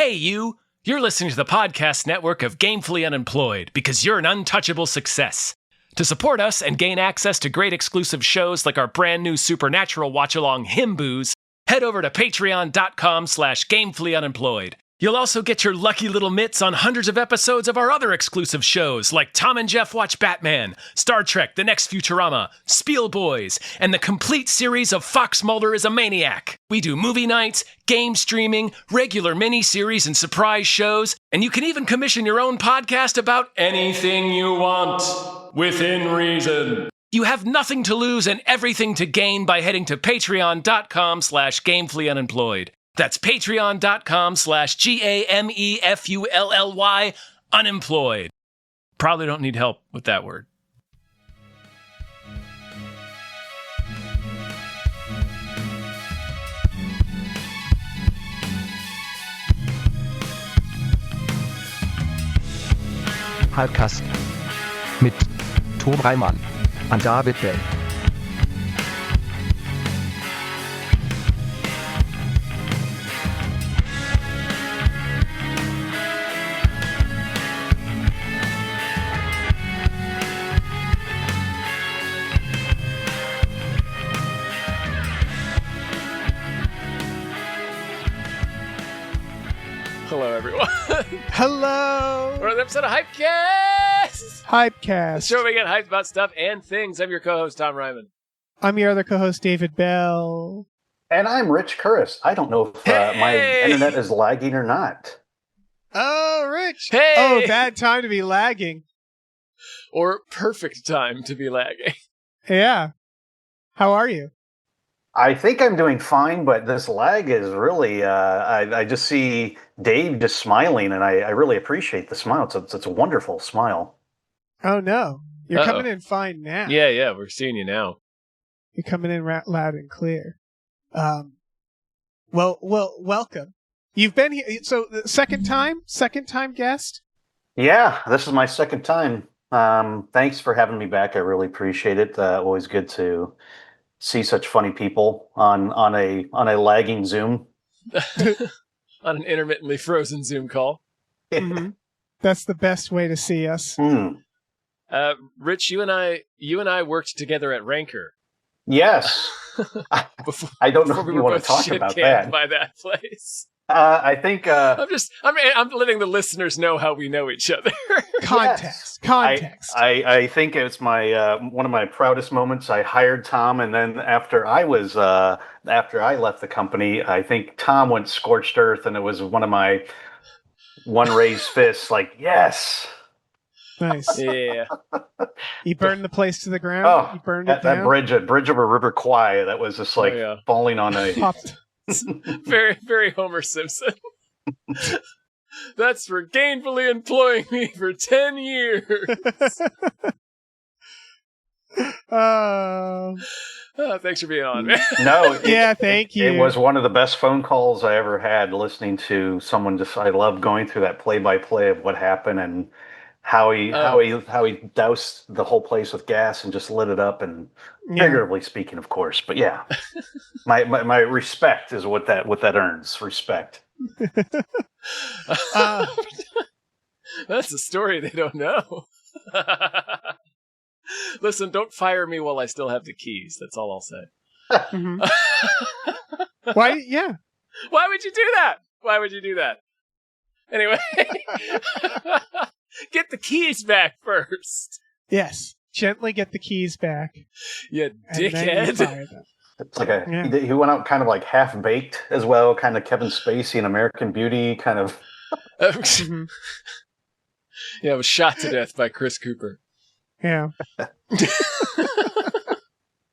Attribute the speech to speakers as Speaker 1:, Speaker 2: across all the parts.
Speaker 1: Hey, you! You're listening to the podcast network of Gamefully Unemployed because you're an untouchable success. To support us and gain access to great exclusive shows like our brand new Supernatural watch-along Himboos, head over to patreon.com/gamefullyunemployed. You'll also get your lucky little mitts on hundreds of episodes of our other exclusive shows like Tom and Jeff Watch Batman, Star Trek The Next Futurama, Spiel Boys, and the complete series of Fox Mulder is a Maniac. We do movie nights, game streaming, regular mini-series and surprise shows, and you can even commission your own podcast about anything you want, within reason. You have nothing to lose and everything to gain by heading to patreon.com/gamefullyunemployed. That's patreon.com/GAMEFULLY unemployed. Probably don't need help with that word.
Speaker 2: Hypecast mit Tom Reimann und David Bell.
Speaker 1: Hello, everyone.
Speaker 3: Hello!
Speaker 1: We're on the episode of Hypecast!
Speaker 3: Hypecast.
Speaker 1: The show where we get hyped about stuff and things. I'm your co-host, Tom Ryman.
Speaker 3: I'm your other co-host, David Bell.
Speaker 4: And I'm Rich Kuras. I don't know if my internet is lagging or not.
Speaker 3: Oh, Rich!
Speaker 1: Hey!
Speaker 3: Oh, bad time to be lagging.
Speaker 1: Or perfect time to be lagging.
Speaker 3: Yeah. How are you?
Speaker 4: I think I'm doing fine, but this lag is really, I just see Dave just smiling, and I really appreciate the smile. It's a wonderful smile.
Speaker 3: Oh, no. You're coming in fine now.
Speaker 1: Yeah, we're seeing you now.
Speaker 3: You're coming in loud and clear. Well, welcome. You've been here, so the second time guest?
Speaker 4: Yeah, this is my second time. Thanks for having me back. I really appreciate it. Always good to see such funny people on a lagging Zoom.
Speaker 1: On an intermittently frozen Zoom call.
Speaker 3: Mm-hmm. That's the best way to see us.
Speaker 1: Rich, you and I worked together at Ranker.
Speaker 4: Yes. I don't know if you want to talk about that.
Speaker 1: By that place.
Speaker 4: I think
Speaker 1: I'm letting the listeners know how we know each other.
Speaker 3: Context.
Speaker 4: I think it's my one of my proudest moments. I hired Tom, and then after I left the company, I think Tom went scorched earth, and it was one of my raised fists. Like, yes,
Speaker 3: nice.
Speaker 1: Yeah.
Speaker 3: You burned the place to the ground.
Speaker 4: Oh,
Speaker 3: you burned it down.
Speaker 4: That bridge over River Kwai. That was just like falling on a.
Speaker 3: Popped.
Speaker 1: Very, very Homer Simpson. That's for gainfully employing me for 10 years. Thanks for being on, man.
Speaker 4: No,
Speaker 3: thank you.
Speaker 4: It was one of the best phone calls I ever had, listening to someone I love going through that play-by-play of what happened and how he doused the whole place with gas and just lit it up, and figuratively speaking, of course. But yeah, my respect is what that earns. Respect.
Speaker 1: That's a story they don't know. Listen, don't fire me while I still have the keys. That's all I'll say.
Speaker 3: Mm-hmm. Why? Yeah.
Speaker 1: Why would you do that? Why would you do that? Anyway. Get the keys back first.
Speaker 3: Yes. Gently get the keys back.
Speaker 1: You dickhead.
Speaker 4: It's like he went out kind of like half baked as well, kind of Kevin Spacey in American Beauty, kind of.
Speaker 1: Yeah, was shot to death by Chris Cooper.
Speaker 3: Yeah.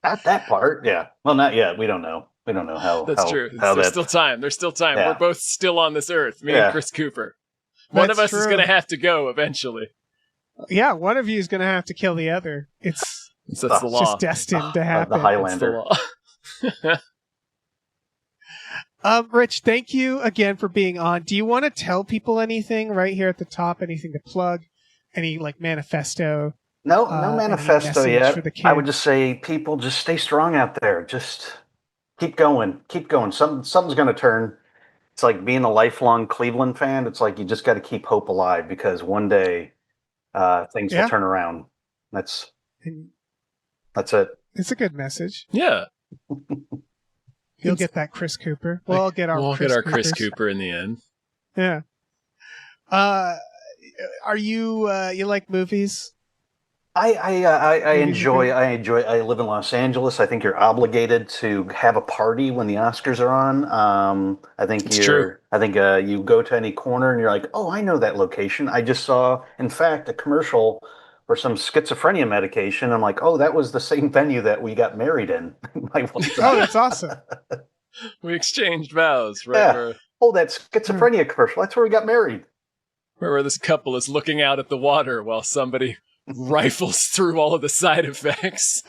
Speaker 4: Not that part. Yeah. Well, not yet. We don't know. We don't know how.
Speaker 1: That's true. There's still time. There's still time.
Speaker 4: Yeah.
Speaker 1: We're both still on this earth. Me and Chris Cooper. One of us is going to have to go eventually.
Speaker 3: Yeah, one of you is going to have to kill the other. That's
Speaker 1: the law.
Speaker 3: Just destined to happen.
Speaker 4: The Highlander.
Speaker 1: The
Speaker 3: law. Rich, thank you again for being on. Do you want to tell people anything right here at the top? Anything to plug? Any manifesto?
Speaker 4: No manifesto yet. I would just say, people, just stay strong out there. Just keep going. Something's going to turn. It's like being a lifelong Cleveland fan. It's like you just got to keep hope alive because one day things will turn around. That's it.
Speaker 3: It's a good message.
Speaker 1: Yeah.
Speaker 3: You'll get that Chris Cooper. We'll get our
Speaker 1: Chris Cooper in the end.
Speaker 3: Yeah. Are you you like movies?
Speaker 4: I enjoy. I live in Los Angeles. I think you're obligated to have a party when the Oscars are on. I think
Speaker 1: it's true.
Speaker 4: I think you go to any corner and you're like, oh, I know that location. I just saw, in fact, a commercial for some schizophrenia medication. I'm like, oh, that was the same venue that we got married in.
Speaker 3: Oh, that's awesome.
Speaker 1: We exchanged vows, right?
Speaker 4: Yeah. Oh, that schizophrenia commercial. That's where we got married.
Speaker 1: Where this couple is looking out at the water while somebody rifles through all of the side effects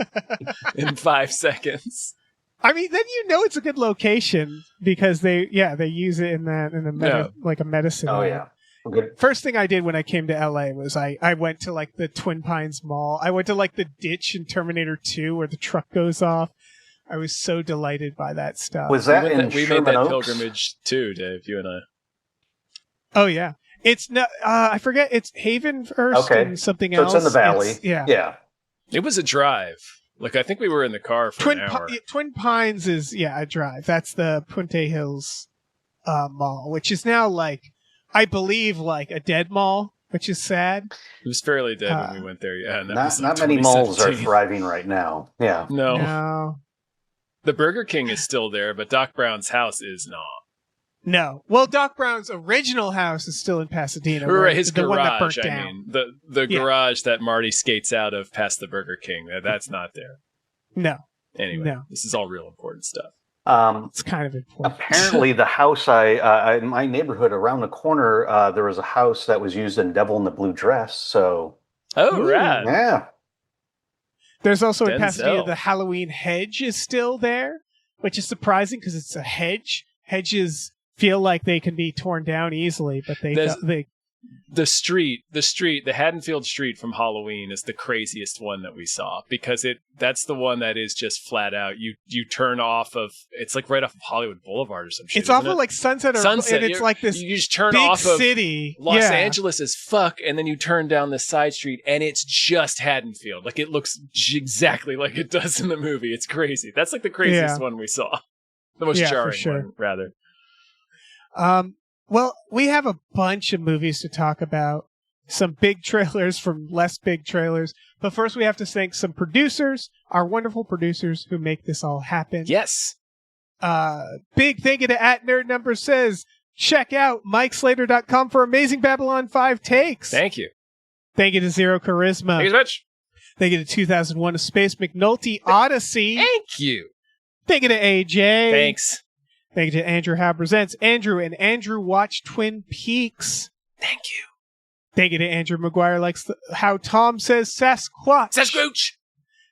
Speaker 1: in 5 seconds.
Speaker 3: I mean, then you know it's a good location because they use it in like a medicine.
Speaker 4: Oh yeah. Okay.
Speaker 3: First thing I did when I came to LA was I went to like the Twin Pines Mall. I went to like the ditch in Terminator 2 where the truck goes off. I was so delighted by that stuff.
Speaker 4: Was that
Speaker 1: we made that pilgrimage too, Dave, you and I.
Speaker 3: Oh yeah. It's not. I forget. It's Haven first and something else.
Speaker 4: So it's in the valley. Yeah.
Speaker 1: It was a drive. Like I think we were in the car for an hour.
Speaker 3: Twin Pines is a drive. That's the Puente Hills mall, which is now like I believe like a dead mall, which is sad.
Speaker 1: It was fairly dead when we went there. Yeah, and
Speaker 4: not many malls are thriving right now. Yeah.
Speaker 1: No. The Burger King is still there, but Doc Brown's house is not.
Speaker 3: No. Well, Doc Brown's original house is still in Pasadena.
Speaker 1: Right, his
Speaker 3: the
Speaker 1: garage,
Speaker 3: one that burnt down.
Speaker 1: The garage that Marty skates out of past the Burger King. That's not there.
Speaker 3: No.
Speaker 1: Anyway, this is all real important stuff.
Speaker 3: It's kind of important.
Speaker 4: Apparently, the house in my neighborhood around the corner, there was a house that was used in Devil in the Blue Dress. So.
Speaker 1: Oh, right.
Speaker 4: Yeah.
Speaker 3: There's also in Pasadena, the Halloween hedge is still there, which is surprising because it's a hedge. Hedges feel like they can be torn down easily, but the Haddonfield Street from Halloween is the craziest one that we saw because that's the one that is just flat out you turn off of, it's like right off of Hollywood Boulevard or some shit. It's off of like Sunset, and it's like this you just turn big off of city. Los Angeles as fuck, and then you turn down the side street and it's just Haddonfield. Like it looks exactly like it does in the movie. It's crazy. That's like the craziest one we saw. The most jarring one, rather. Well, we have a bunch of movies to talk about. Some big trailers from less big trailers. But first we have to thank some producers, our wonderful producers who make this all happen. Yes. Big thank you to @NerdNumber says, check out MikeSlater.com for amazing Babylon 5 takes. Thank you. Thank you to Zero Charisma. Thank you so much. Thank you to 2001 A Space McNulty Odyssey. Thank you. Thank you to AJ. Thanks. Thank you to Andrew How Presents. Andrew and Andrew watch Twin Peaks. Thank you. Thank you to Andrew McGuire likes how Tom says Sasquatch. Sasquatch.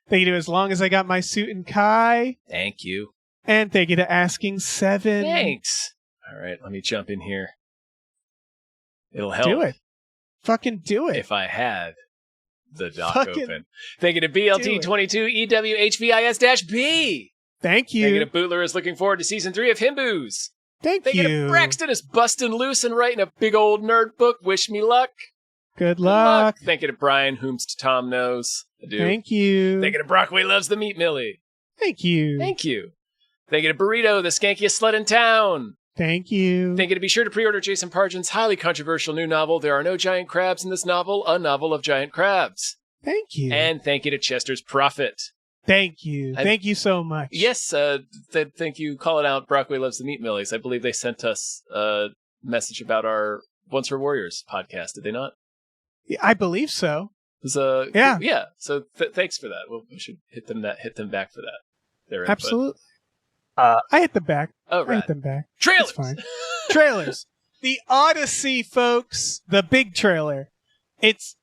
Speaker 3: Thank you to As Long As I Got My Suit and Kai. Thank you. And thank you to Asking Seven. Thanks. All right, let me jump in here. It'll help. Do it. Fucking do it. If I had the doc open. Thank you to BLT22 EWHVIS-B. Thank you. Thank you to Bootler is looking forward to season 3 of Himboo's. Thank you. To Braxton is busting loose and writing a big old nerd book. Wish me luck. Good luck. Thank you to Brian, whomst Tom knows. I do. Thank you. Thank you to Brockway Loves the Meat Millie. Thank you. Thank you. Thank you to Burrito, the skankiest slut in town. Thank you. Thank you to be sure to pre-order Jason Pargin's highly controversial new novel, There Are No Giant Crabs in This Novel, a novel of giant crabs. Thank you. And thank you to Chester's Prophet. Thank you. Thank you so much. Yes, thank you. Calling out Brockway Loves the Meat Millies. I believe they sent us a message about our Once Were Warriors podcast, did they not? Yeah, I believe so. It was, yeah. So thanks for that. We should hit them back for that. Absolutely. I hit them back. Oh, right. I hit them back. Trailers. It's fine. Trailers. The Odyssey, folks. The big trailer. It's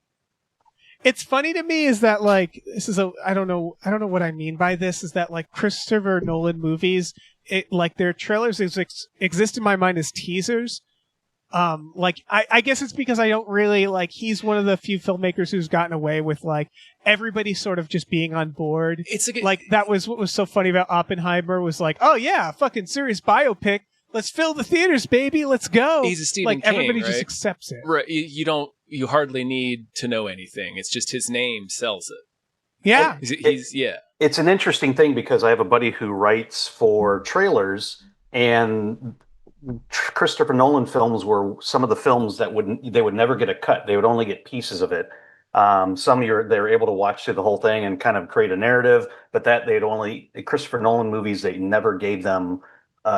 Speaker 3: funny to me is that like this is I don't know what I mean by this is that like Christopher Nolan movies, like their trailers exist in my mind as teasers. Like I guess it's because I don't really like he's one of the few filmmakers who's gotten away with like everybody sort of just being on board. It's like that was what was so funny about Oppenheimer was like, oh yeah, fucking serious biopic. let's fill the theaters, baby. Let's go.
Speaker 1: He's a Stephen King,
Speaker 3: everybody
Speaker 1: right?
Speaker 3: just accepts it.
Speaker 1: Right. You hardly need to know anything. It's just his name sells it.
Speaker 3: Yeah.
Speaker 4: It's an interesting thing because I have a buddy who writes for trailers, and Christopher Nolan films were some of the films that they would never get a cut. They would only get pieces of it. Some they were able to watch through the whole thing and kind of create a narrative, but Christopher Nolan movies, they never gave them,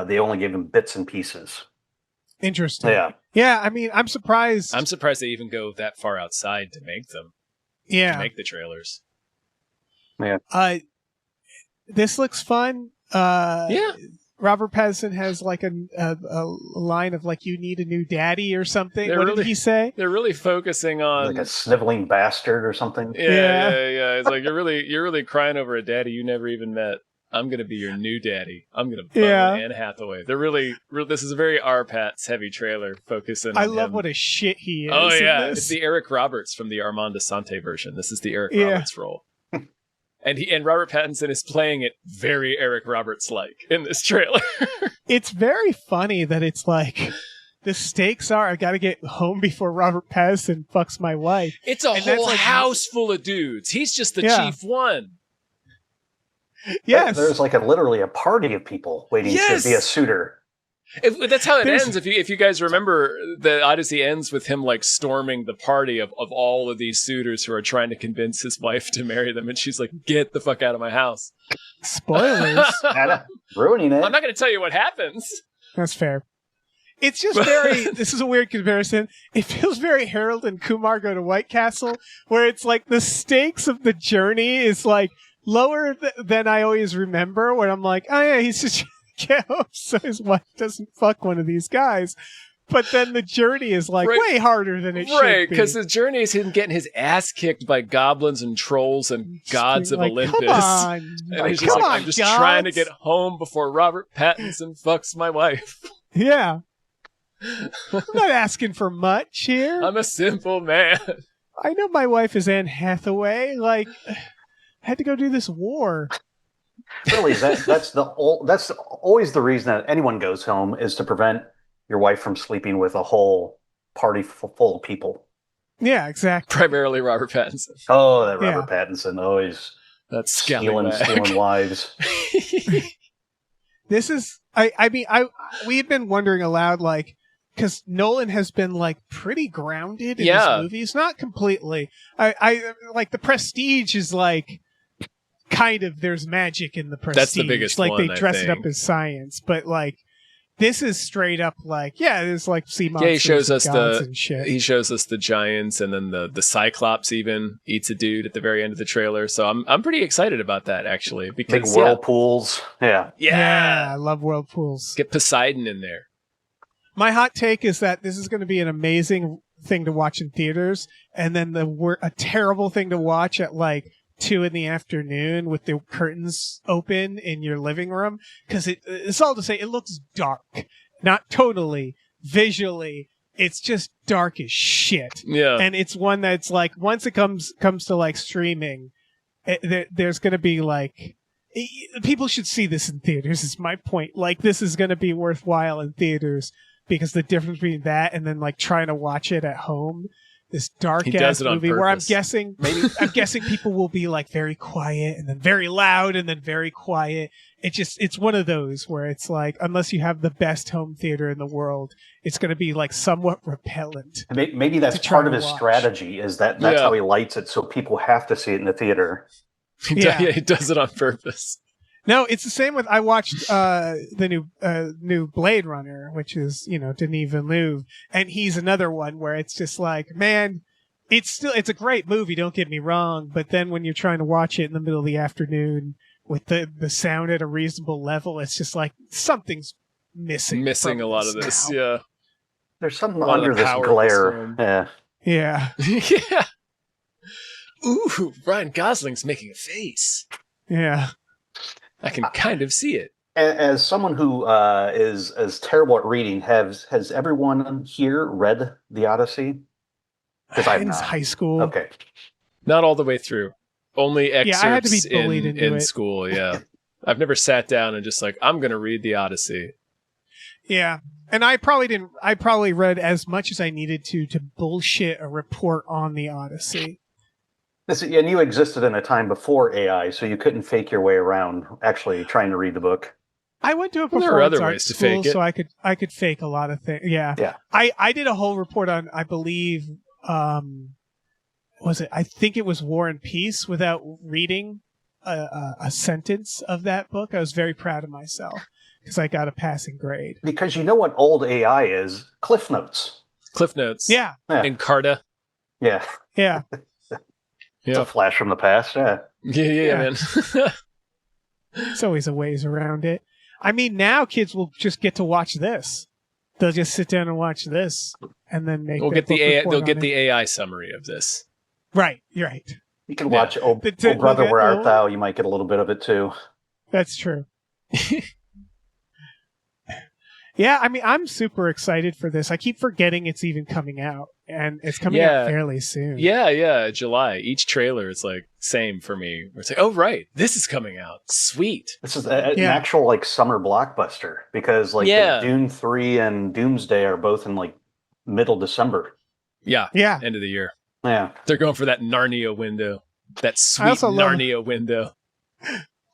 Speaker 4: they only gave them bits and pieces.
Speaker 3: Interesting.
Speaker 4: Yeah.
Speaker 3: Yeah, I mean, I'm surprised.
Speaker 1: I'm surprised they even go that far outside to make them.
Speaker 3: Yeah.
Speaker 1: To make the trailers.
Speaker 4: Yeah.
Speaker 3: This looks fun.
Speaker 1: Yeah.
Speaker 3: Robert Pattinson has like a line of like, you need a new daddy or something. What did he say?
Speaker 1: They're really focusing on
Speaker 4: like a sniveling bastard or something.
Speaker 1: Yeah. It's like you're really crying over a daddy you never even met. I'm gonna be your new daddy. I'm gonna bone Anne Hathaway. They're really. This is a very R-Pats heavy trailer focusing on him.
Speaker 3: I love what a shit he is.
Speaker 1: Oh yeah, it's the Eric Roberts from the Armand Assante version. This is the Eric Roberts role. And Robert Pattinson is playing it very Eric Roberts-like in this trailer.
Speaker 3: It's very funny that it's like, the stakes are, I gotta get home before Robert Pattinson fucks my wife.
Speaker 1: It's a whole house full of dudes. He's just the chief one.
Speaker 3: Yes.
Speaker 4: There's like literally a party of people waiting to be a suitor.
Speaker 1: That's how it ends. If you guys remember, the Odyssey ends with him like storming the party of all of these suitors who are trying to convince his wife to marry them, and she's like, "Get the fuck out of my house!"
Speaker 3: Spoilers.
Speaker 4: Ruining it.
Speaker 1: I'm not going to tell you what happens.
Speaker 3: That's fair. It's just this is a weird comparison. It feels very Harold and Kumar Go to White Castle, where it's like the stakes of the journey is like lower than I always remember, where I'm like, oh yeah, he's just get home so his wife doesn't fuck one of these guys. But then the journey is like way harder than it should be.
Speaker 1: Right, because the journey is him getting his ass kicked by goblins and trolls and gods of Olympus.
Speaker 3: Come on.
Speaker 1: And he's just like, I'm just trying to get home before Robert Pattinson fucks my wife.
Speaker 3: Yeah. I'm not asking for much here.
Speaker 1: I'm a simple man.
Speaker 3: I know my wife is Anne Hathaway. Like, I had to go do this war.
Speaker 4: Really, that's always the reason that anyone goes home, is to prevent your wife from sleeping with a whole party full of people.
Speaker 3: Yeah, exactly.
Speaker 1: Primarily Robert Pattinson.
Speaker 4: Oh, that Robert Pattinson always stealing wives.
Speaker 3: This is, we had been wondering aloud, like, because Nolan has been like pretty grounded in his movies, not completely. I like The Prestige is like kind of, there's magic in The Prestige.
Speaker 1: That's the biggest
Speaker 3: like
Speaker 1: one,
Speaker 3: they dress it up as science, but like this is straight up like there's like sea monsters.
Speaker 1: Yeah, he shows us
Speaker 3: and shit.
Speaker 1: He shows us the giants, and then the Cyclops even eats a dude at the very end of the trailer. So I'm pretty excited about that actually, because
Speaker 4: big whirlpools. Yeah,
Speaker 3: I love whirlpools.
Speaker 1: Get Poseidon in there.
Speaker 3: My hot take is that this is going to be an amazing thing to watch in theaters, and then a terrible thing to watch at like 2 p.m. with the curtains open in your living room, because it's all to say it looks dark. Not totally. Visually, it's just dark as shit.
Speaker 1: Yeah.
Speaker 3: And it's one that's like, once it comes to like streaming, there's going to be like, people should see this in theaters is my point. Like, this is going to be worthwhile in theaters, because the difference between that and then like trying to watch it at home, this dark ass movie where I'm guessing people will be like very quiet and then very loud and then very quiet. It's one of those where it's like, unless you have the best home theater in the world, it's going to be like somewhat repellent.
Speaker 4: Maybe that's part of his strategy, is that's how he lights it, so people have to see it in the theater.
Speaker 1: He does it on purpose.
Speaker 3: No, it's the same with, I watched the new Blade Runner, which is, Denis Villeneuve, and he's another one where it's just like, man, it's a great movie, don't get me wrong, but then when you're trying to watch it in the middle of the afternoon with the sound at a reasonable level, it's just like something's missing
Speaker 1: a lot of this. Yeah,
Speaker 4: there's something under this glare.
Speaker 3: Yeah.
Speaker 1: Yeah. Ooh, Ryan Gosling's making a face.
Speaker 3: Yeah.
Speaker 1: I can kind of see it.
Speaker 4: As someone who is as terrible at reading, has everyone here read the Odyssey? Because I'm not.
Speaker 3: High school.
Speaker 4: Okay.
Speaker 1: Not all the way through. Only excerpts
Speaker 3: I had to be bullied into
Speaker 1: in
Speaker 3: it.
Speaker 1: school, yeah. I've never sat down and just like, I'm going to read the Odyssey.
Speaker 3: Yeah. And I probably read as much as I needed to bullshit a report on the Odyssey.
Speaker 4: And you existed in a time before AI, so you couldn't fake your way around actually trying to read the book.
Speaker 3: I went to a
Speaker 1: there are other
Speaker 3: performance art
Speaker 1: ways to
Speaker 3: school,
Speaker 1: fake it.
Speaker 3: so I could fake a lot of things. Yeah.
Speaker 4: Yeah.
Speaker 3: I did a whole report on, I believe, I think it was War and Peace without reading a sentence of that book. I was very proud of myself because I got a passing grade.
Speaker 4: Because you know what old AI is? Cliff Notes.
Speaker 1: Cliff Notes.
Speaker 3: Yeah.
Speaker 1: Encarta.
Speaker 4: Yeah.
Speaker 3: Yeah.
Speaker 4: It's a flash from the past. Yeah.
Speaker 1: Yeah, man.
Speaker 3: There's always a ways around it. I mean, now kids will just get to watch this. They'll just sit down and watch this, and then make.
Speaker 1: They'll get the AI summary of this.
Speaker 3: Right, you're right.
Speaker 4: You can watch Oh Brother, Where Art Thou? You might get a little bit of it too.
Speaker 3: That's true. Yeah, I mean, I'm super excited for this. I keep forgetting it's even coming out, and it's coming out fairly soon.
Speaker 1: Yeah, July. Each trailer is like same for me. It's like, oh right, this is coming out. Sweet.
Speaker 4: This is an actual like summer blockbuster because like the Dune 3 and Doomsday are both in like middle December.
Speaker 3: Yeah.
Speaker 1: End of the year.
Speaker 4: Yeah.
Speaker 1: They're going for that Narnia window. That sweet Narnia window.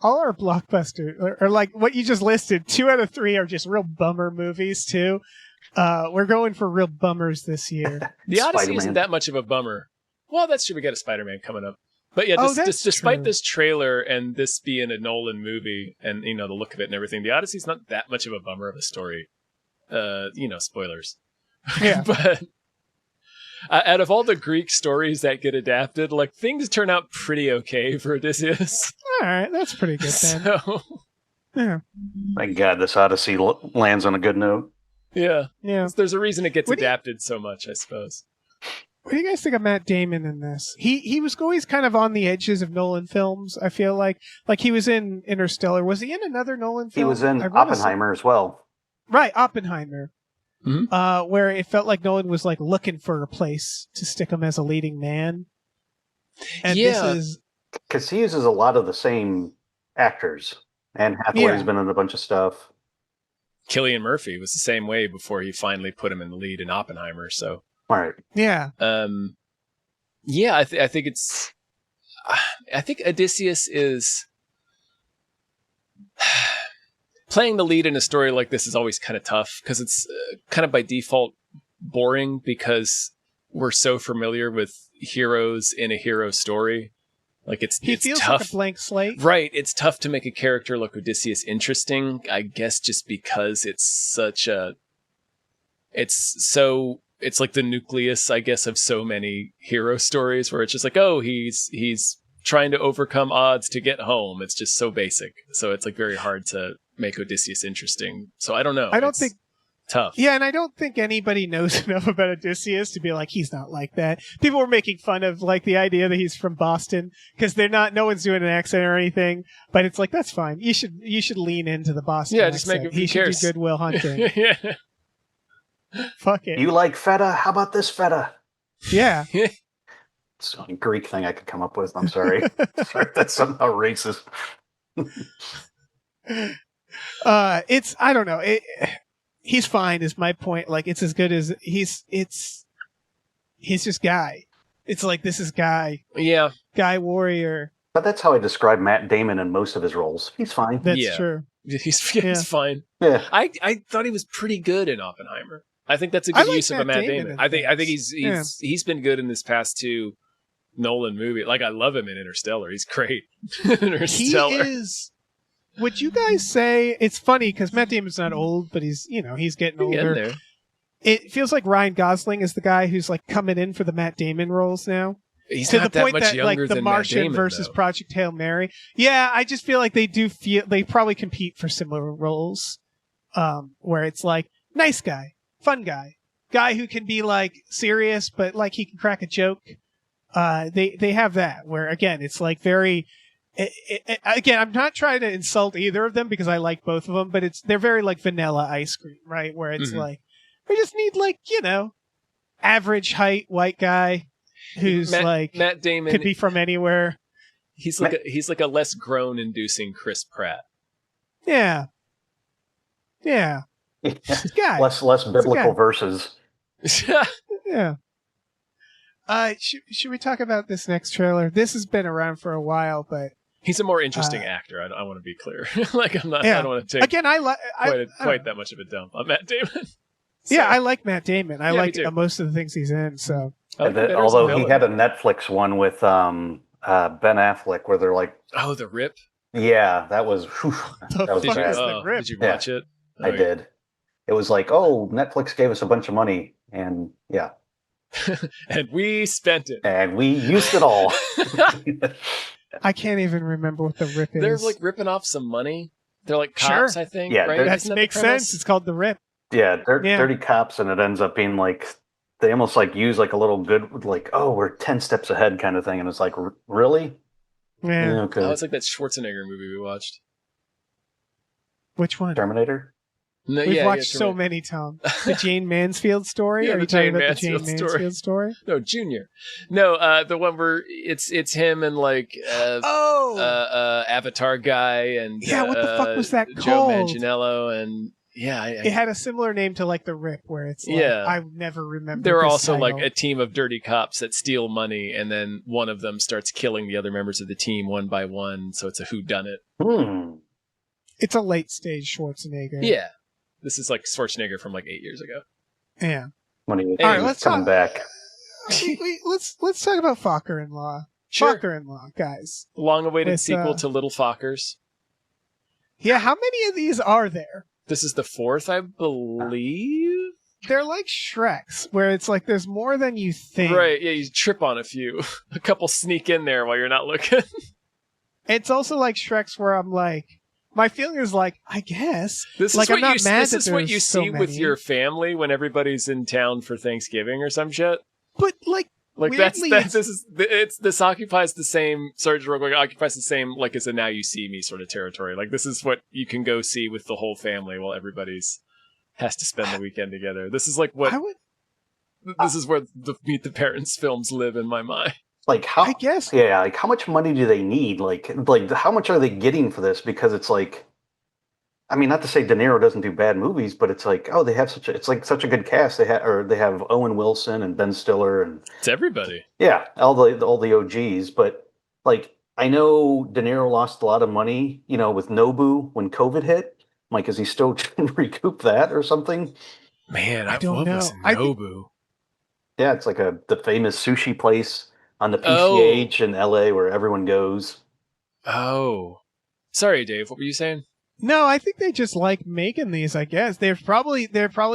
Speaker 3: All our blockbusters, or like what you just listed, 2 out of 3 are just real bummer movies, too. We're going for real bummers this year.
Speaker 1: The Odyssey isn't that much of a bummer. Well, that's true. We got a Spider-Man coming up. But yeah, despite this trailer and this being a Nolan movie and, you know, the look of it and everything, the Odyssey's not that much of a bummer of a story. Spoilers.
Speaker 3: Yeah.
Speaker 1: But out of all the Greek stories that get adapted, like, things turn out pretty okay for Odysseus.
Speaker 3: All right, that's pretty good then.
Speaker 1: So,
Speaker 3: yeah.
Speaker 4: Thank God this Odyssey lands on a good note.
Speaker 1: Yeah.
Speaker 3: Yeah.
Speaker 1: There's a reason it gets adapted so much, I suppose.
Speaker 3: What do you guys think of Matt Damon in this? He was always kind of on the edges of Nolan films, I feel like. Like he was in Interstellar. Was he in another Nolan film?
Speaker 4: He was in Oppenheimer as well.
Speaker 3: Right, Oppenheimer.
Speaker 1: Mm-hmm.
Speaker 3: Where it felt like Nolan was like looking for a place to stick him as a leading man. And this is...
Speaker 4: Because he uses a lot of the same actors. Anne Hathaway's been in a bunch of stuff.
Speaker 1: Cillian Murphy was the same way before he finally put him in the lead in Oppenheimer, so...
Speaker 4: Right.
Speaker 3: Yeah.
Speaker 1: I think it's... I think Odysseus is... Playing the lead in a story like this is always kind of tough, because it's kind of by default boring, because we're so familiar with heroes in a hero story. Like it's
Speaker 3: feels
Speaker 1: tough.
Speaker 3: Like a blank slate.
Speaker 1: Right. It's tough to make a character like Odysseus interesting, I guess, just because it's like the nucleus, I guess, of so many hero stories where it's just like, oh, he's trying to overcome odds to get home. It's just so basic. So it's like very hard to make Odysseus interesting. So I don't know. It's tough.
Speaker 3: Yeah, and I don't think anybody knows enough about Odysseus to be like, he's not like that. People were making fun of like the idea that he's from Boston because no one's doing an accent or anything. But it's like, that's fine. You should lean into the Boston accent.
Speaker 1: Just make it.
Speaker 3: He should do Good Will Hunting.
Speaker 1: Yeah.
Speaker 3: Fuck it.
Speaker 4: You like feta? How about this feta?
Speaker 3: Yeah.
Speaker 4: It's a Greek thing I could come up with. I'm sorry. Sorry, that's somehow racist.
Speaker 3: I don't know. He's fine is my point. Like, it's as good as he's just Guy. It's like, this is Guy.
Speaker 1: Yeah.
Speaker 3: Guy warrior.
Speaker 4: But that's how I describe Matt Damon in most of his roles. He's fine.
Speaker 3: That's true.
Speaker 1: He's fine.
Speaker 4: Yeah.
Speaker 1: I thought he was pretty good in Oppenheimer. I think that's a good use of a Matt Damon. I think he's been good in this past 2 Nolan movie. Like, I love him in Interstellar. He's great. Interstellar.
Speaker 3: He is. Would you guys say it's funny because Matt Damon's not old, but he's getting older.
Speaker 1: There.
Speaker 3: It feels like Ryan Gosling is the guy who's like coming in for the Matt Damon roles now.
Speaker 1: He's
Speaker 3: to
Speaker 1: not
Speaker 3: the point
Speaker 1: that much
Speaker 3: that
Speaker 1: younger
Speaker 3: like the
Speaker 1: than
Speaker 3: Martian
Speaker 1: Matt Damon,
Speaker 3: versus
Speaker 1: though.
Speaker 3: Project Hail Mary. Yeah, I just feel like they probably compete for similar roles, where it's like nice guy, fun guy who can be like serious, but like he can crack a joke. They have that where again it's like very. Again, I'm not trying to insult either of them because I like both of them, but they're very like vanilla ice cream, right? Where it's like we just need like average height white guy who's
Speaker 1: Matt Damon
Speaker 3: could be from anywhere.
Speaker 1: He's like a less groan inducing Chris Pratt.
Speaker 3: Yeah. Guy.
Speaker 4: less biblical verses.
Speaker 3: Yeah. Should we talk about this next trailer? This has been around for a while, but
Speaker 1: he's a more interesting actor. I want to be clear. Like I'm not. Yeah. I don't want to take
Speaker 3: again.
Speaker 1: quite that much of a dump on Matt Damon.
Speaker 3: So, yeah, I like Matt Damon. I like most of the things he's in. So,
Speaker 4: although he had a Netflix one with Ben Affleck, where they're like,
Speaker 1: "Oh, The Rip."
Speaker 4: Yeah, that was. That was bad.
Speaker 3: The Rip?
Speaker 1: Did you watch it?
Speaker 4: I did. It was like, oh, Netflix gave us a bunch of money, and yeah.
Speaker 1: And we spent it.
Speaker 4: And we used it all.
Speaker 3: I can't even remember what The Rip is.
Speaker 1: They're like ripping off some money. They're like cops, I think.
Speaker 4: Yeah,
Speaker 1: right?
Speaker 3: That makes sense. It's called The Rip.
Speaker 4: Yeah, they're dirty cops, and it ends up being like they almost like use like a little good, like, oh, we're 10 steps ahead kind of thing, and it's like, really?
Speaker 3: Yeah.
Speaker 1: Okay. Oh, it's like that Schwarzenegger movie we watched.
Speaker 3: Which one?
Speaker 4: Terminator.
Speaker 3: No, We've watched so many, Tom. The Jane Mansfield story?
Speaker 1: Yeah,
Speaker 3: Are you talking about the Jane Mansfield story?
Speaker 1: No, Junior. No, the one where it's him and like Avatar guy and
Speaker 3: what the fuck was that
Speaker 1: Joe
Speaker 3: called?
Speaker 1: Manganiello and it
Speaker 3: had a similar name to like The Rip, where it's like I never remember.
Speaker 1: There are also like a team of dirty cops that steal money, and then one of them starts killing the other members of the team one by one. So it's a whodunit.
Speaker 3: It's a late stage Schwarzenegger.
Speaker 1: Yeah. This is like Schwarzenegger from like 8 years ago.
Speaker 3: Yeah.
Speaker 4: When he was coming back.
Speaker 3: Let's talk about Focker-In-Law.
Speaker 1: Sure.
Speaker 3: Focker-In-Law, guys.
Speaker 1: Long-awaited sequel to Little Fockers.
Speaker 3: Yeah, how many of these are there?
Speaker 1: This is the fourth, I believe.
Speaker 3: They're like Shreks, where it's like there's more than you think.
Speaker 1: Right, yeah, you trip on a few. A couple sneak in there while you're not looking.
Speaker 3: It's also like Shreks where I'm like, my feeling is like, I guess.
Speaker 1: This
Speaker 3: like,
Speaker 1: is what
Speaker 3: this
Speaker 1: is what you see with your family when everybody's in town for Thanksgiving or some shit.
Speaker 3: But like
Speaker 1: this occupies the same. Sorry, occupies the same like as a Now You See Me sort of territory. Like this is what you can go see with the whole family while everybody's has to spend the weekend together. This is like what. This is where the Meet the Parents films live in my mind.
Speaker 4: Like how?
Speaker 3: I guess.
Speaker 4: Yeah. Like how much money do they need? Like how much are they getting for this? Because it's like, I mean, not to say De Niro doesn't do bad movies, but it's like, oh, they have such a good cast. They have Owen Wilson and Ben Stiller and
Speaker 1: it's everybody.
Speaker 4: Yeah, all the OGs. But like, I know De Niro lost a lot of money, with Nobu when COVID hit. Like, is he still trying to recoup that or something?
Speaker 1: Man, I don't know. Nobu.
Speaker 4: Yeah, it's like the famous sushi place on the PCH in LA where everyone goes.
Speaker 1: Oh. Sorry, Dave. What were you saying?
Speaker 3: No, I think they just like making these, I guess. They're probably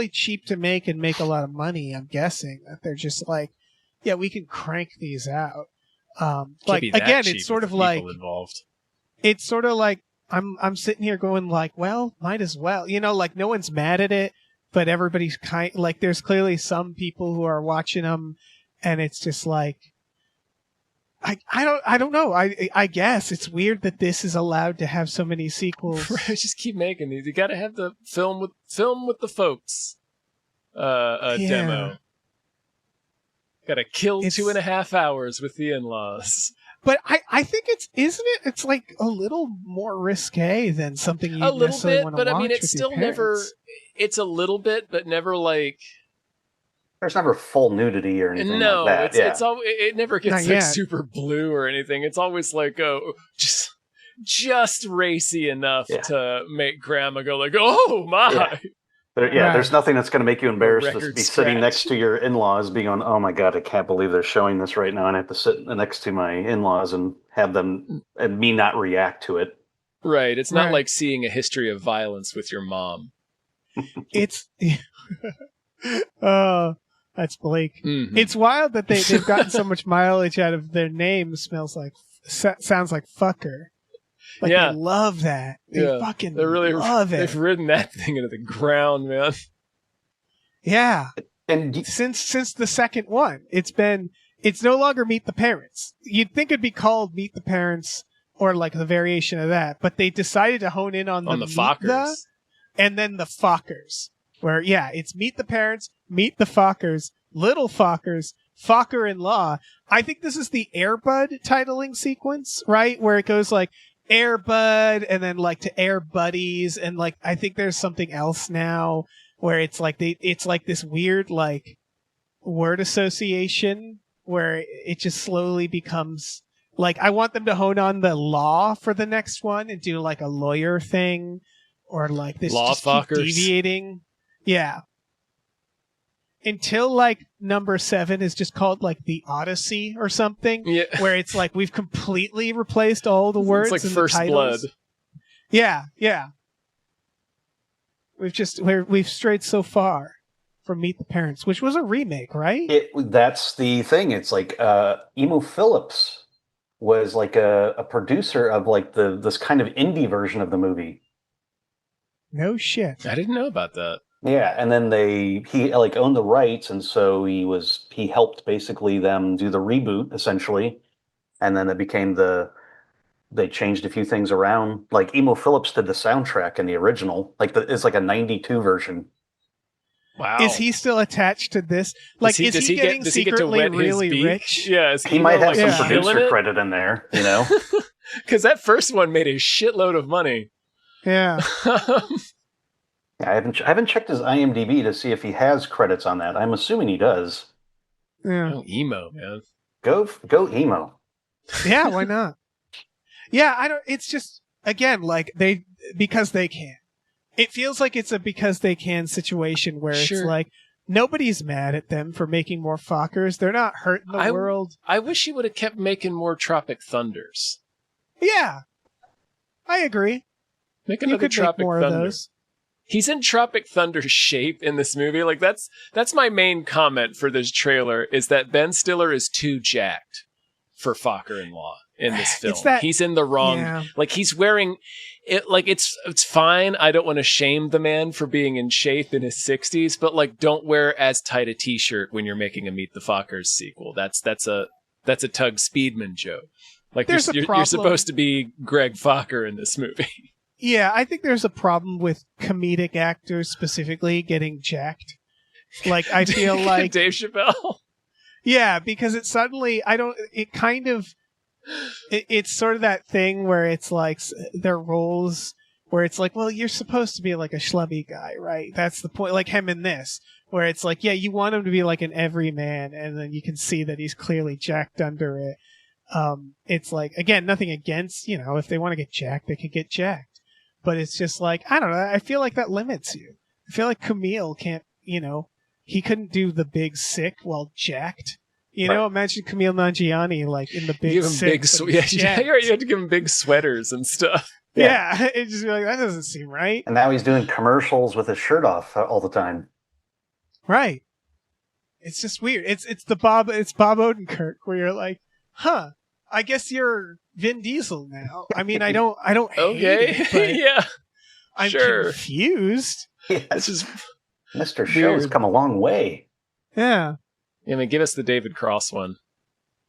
Speaker 3: cheap to make and make a lot of money, I'm guessing. That they're just like, yeah, we can crank these out. Like again, it's sort of like
Speaker 1: involved.
Speaker 3: It's sort of like I'm sitting here going like, well, might as well. Like no one's mad at it, but everybody's like there's clearly some people who are watching them and it's just like I don't know. I guess it's weird that this is allowed to have so many sequels.
Speaker 1: Just keep making these. You got to have the film with the folks. Demo. Got to kill 2.5 hours with the in-laws.
Speaker 3: But I think isn't it? It's like a little more risque than something you necessarily want to watch. A little bit,
Speaker 1: but I mean, it's still never. It's a little bit, but never like.
Speaker 4: There's never full nudity or anything like that.
Speaker 1: It never gets like super blue or anything. It's always like just racy enough to make grandma go like, oh my.
Speaker 4: Yeah. There's nothing that's going to make you embarrassed to be sitting next to your in-laws being on, oh my God, I can't believe they're showing this right now. And I have to sit next to my in-laws and have them and me not react to it.
Speaker 1: Right. It's not like seeing a history of violence with your mom.
Speaker 3: It's that's Blake.
Speaker 1: Mm-hmm.
Speaker 3: It's wild that they've gotten so much mileage out of their name. Sounds like fucker. Like they love that. They really love it.
Speaker 1: They've ridden that thing into the ground, man.
Speaker 3: Yeah. And since the second one, it's no longer Meet the Parents. You'd think it'd be called Meet the Parents or like a variation of that, but they decided to hone in on the Fockers. And then the Fockers. Where, it's Meet the Parents, Meet the Fockers, Little Fockers, Focker-In-Law. I think this is the Air Bud titling sequence, right? Where it goes like, Air Bud, and then like to Air Buddies, and like I think there's something else now where it's like it's like this weird like word association where it just slowly becomes like I want them to hone on the law for the next one and do like a lawyer thing or like this
Speaker 1: law
Speaker 3: just keep
Speaker 1: fuckers
Speaker 3: deviating. Yeah. Until like number 7 is just called like the Odyssey or something, where it's like we've completely replaced all the words.
Speaker 1: It's like
Speaker 3: in
Speaker 1: First
Speaker 3: the titles.
Speaker 1: Blood.
Speaker 3: Yeah. We've strayed so far from Meet the Parents, which was a remake, right?
Speaker 4: That's the thing. It's like Emo Phillips was like a producer of like this kind of indie version of the movie.
Speaker 3: No shit.
Speaker 1: I didn't know about that.
Speaker 4: Yeah, and then he like owned the rights, and so he helped basically them do the reboot essentially, and then it became they changed a few things around. Like Emo Phillips did the soundtrack in the original, it's like a '92 version.
Speaker 1: Wow,
Speaker 3: is he still attached to this? Like,
Speaker 1: does
Speaker 3: he getting secretly really rich?
Speaker 1: Yeah,
Speaker 4: he might have some producer credit in there, you know,
Speaker 1: because that first one made a shitload of money.
Speaker 3: Yeah.
Speaker 4: I haven't checked his IMDb to see if he has credits on that. I'm assuming he does.
Speaker 3: Yeah.
Speaker 1: Oh, emo, man.
Speaker 4: Go emo.
Speaker 3: Yeah, why not? Yeah, it's just again like because they can. It feels like it's a because they can situation where it's like nobody's mad at them for making more Fockers. They're not hurting the world.
Speaker 1: I wish he would have kept making more Tropic Thunders.
Speaker 3: Yeah. I agree.
Speaker 1: Make another Tropic
Speaker 3: more
Speaker 1: Thunder.
Speaker 3: Of those.
Speaker 1: He's in Tropic Thunder's shape in this movie. Like that's my main comment for this trailer is that Ben Stiller is too jacked for Focker-In-Law in this film. He's in the wrong like he's wearing it like it's fine. I don't want to shame the man for being in shape in his 60s, but like don't wear as tight a t-shirt when you're making a Meet the Fockers sequel. That's a Tug Speedman joke. Like you're supposed to be Greg Focker in this movie.
Speaker 3: Yeah, I think there's a problem with comedic actors specifically getting jacked. Like, I feel like...
Speaker 1: Dave Chappelle?
Speaker 3: Yeah, because it's sort of that thing where it's like, their roles, where it's like, well, you're supposed to be like a schlubby guy, right? That's the point, like him in this, where it's like, yeah, you want him to be like an everyman, and then you can see that he's clearly jacked under it. It's like, again, nothing against, if they want to get jacked, they can get jacked. But it's just like, I don't know, I feel like that limits you. I feel like Camille can't, he couldn't do the big sick while jacked. Imagine Camille Nanjiani like in the big sick.
Speaker 1: You had to give him big sweaters and stuff.
Speaker 3: Yeah, it's just like, that doesn't seem right.
Speaker 4: And now he's doing commercials with his shirt off all the time.
Speaker 3: Right. It's just weird. It's Bob Odenkirk where you're like, huh, I guess you're Vin Diesel now. I mean, I don't hate it, but
Speaker 1: yeah.
Speaker 3: I'm confused.
Speaker 4: Yeah, this is Mr. Show's come a long way.
Speaker 3: Yeah.
Speaker 1: I mean, give us the David Cross one.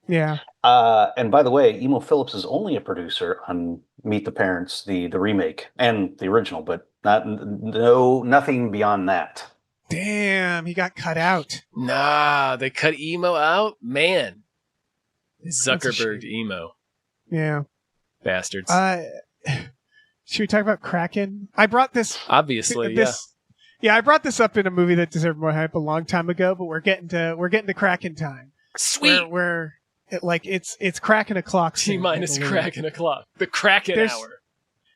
Speaker 3: Yeah.
Speaker 4: And by the way, Emo Phillips is only a producer on Meet the Parents, the remake, and the original, but nothing beyond that.
Speaker 3: Damn, he got cut out.
Speaker 1: Nah, they cut Emo out? Man. Zuckerberg Emo.
Speaker 3: Yeah.
Speaker 1: Bastards.
Speaker 3: Should we talk about Kraken? I brought this...
Speaker 1: Obviously,
Speaker 3: Yeah, I brought this up in a movie that deserved more hype a long time ago, but we're getting to Kraken time.
Speaker 1: Sweet.
Speaker 3: It's Kraken o'clock.
Speaker 1: T-minus Kraken o'clock. The Kraken hour.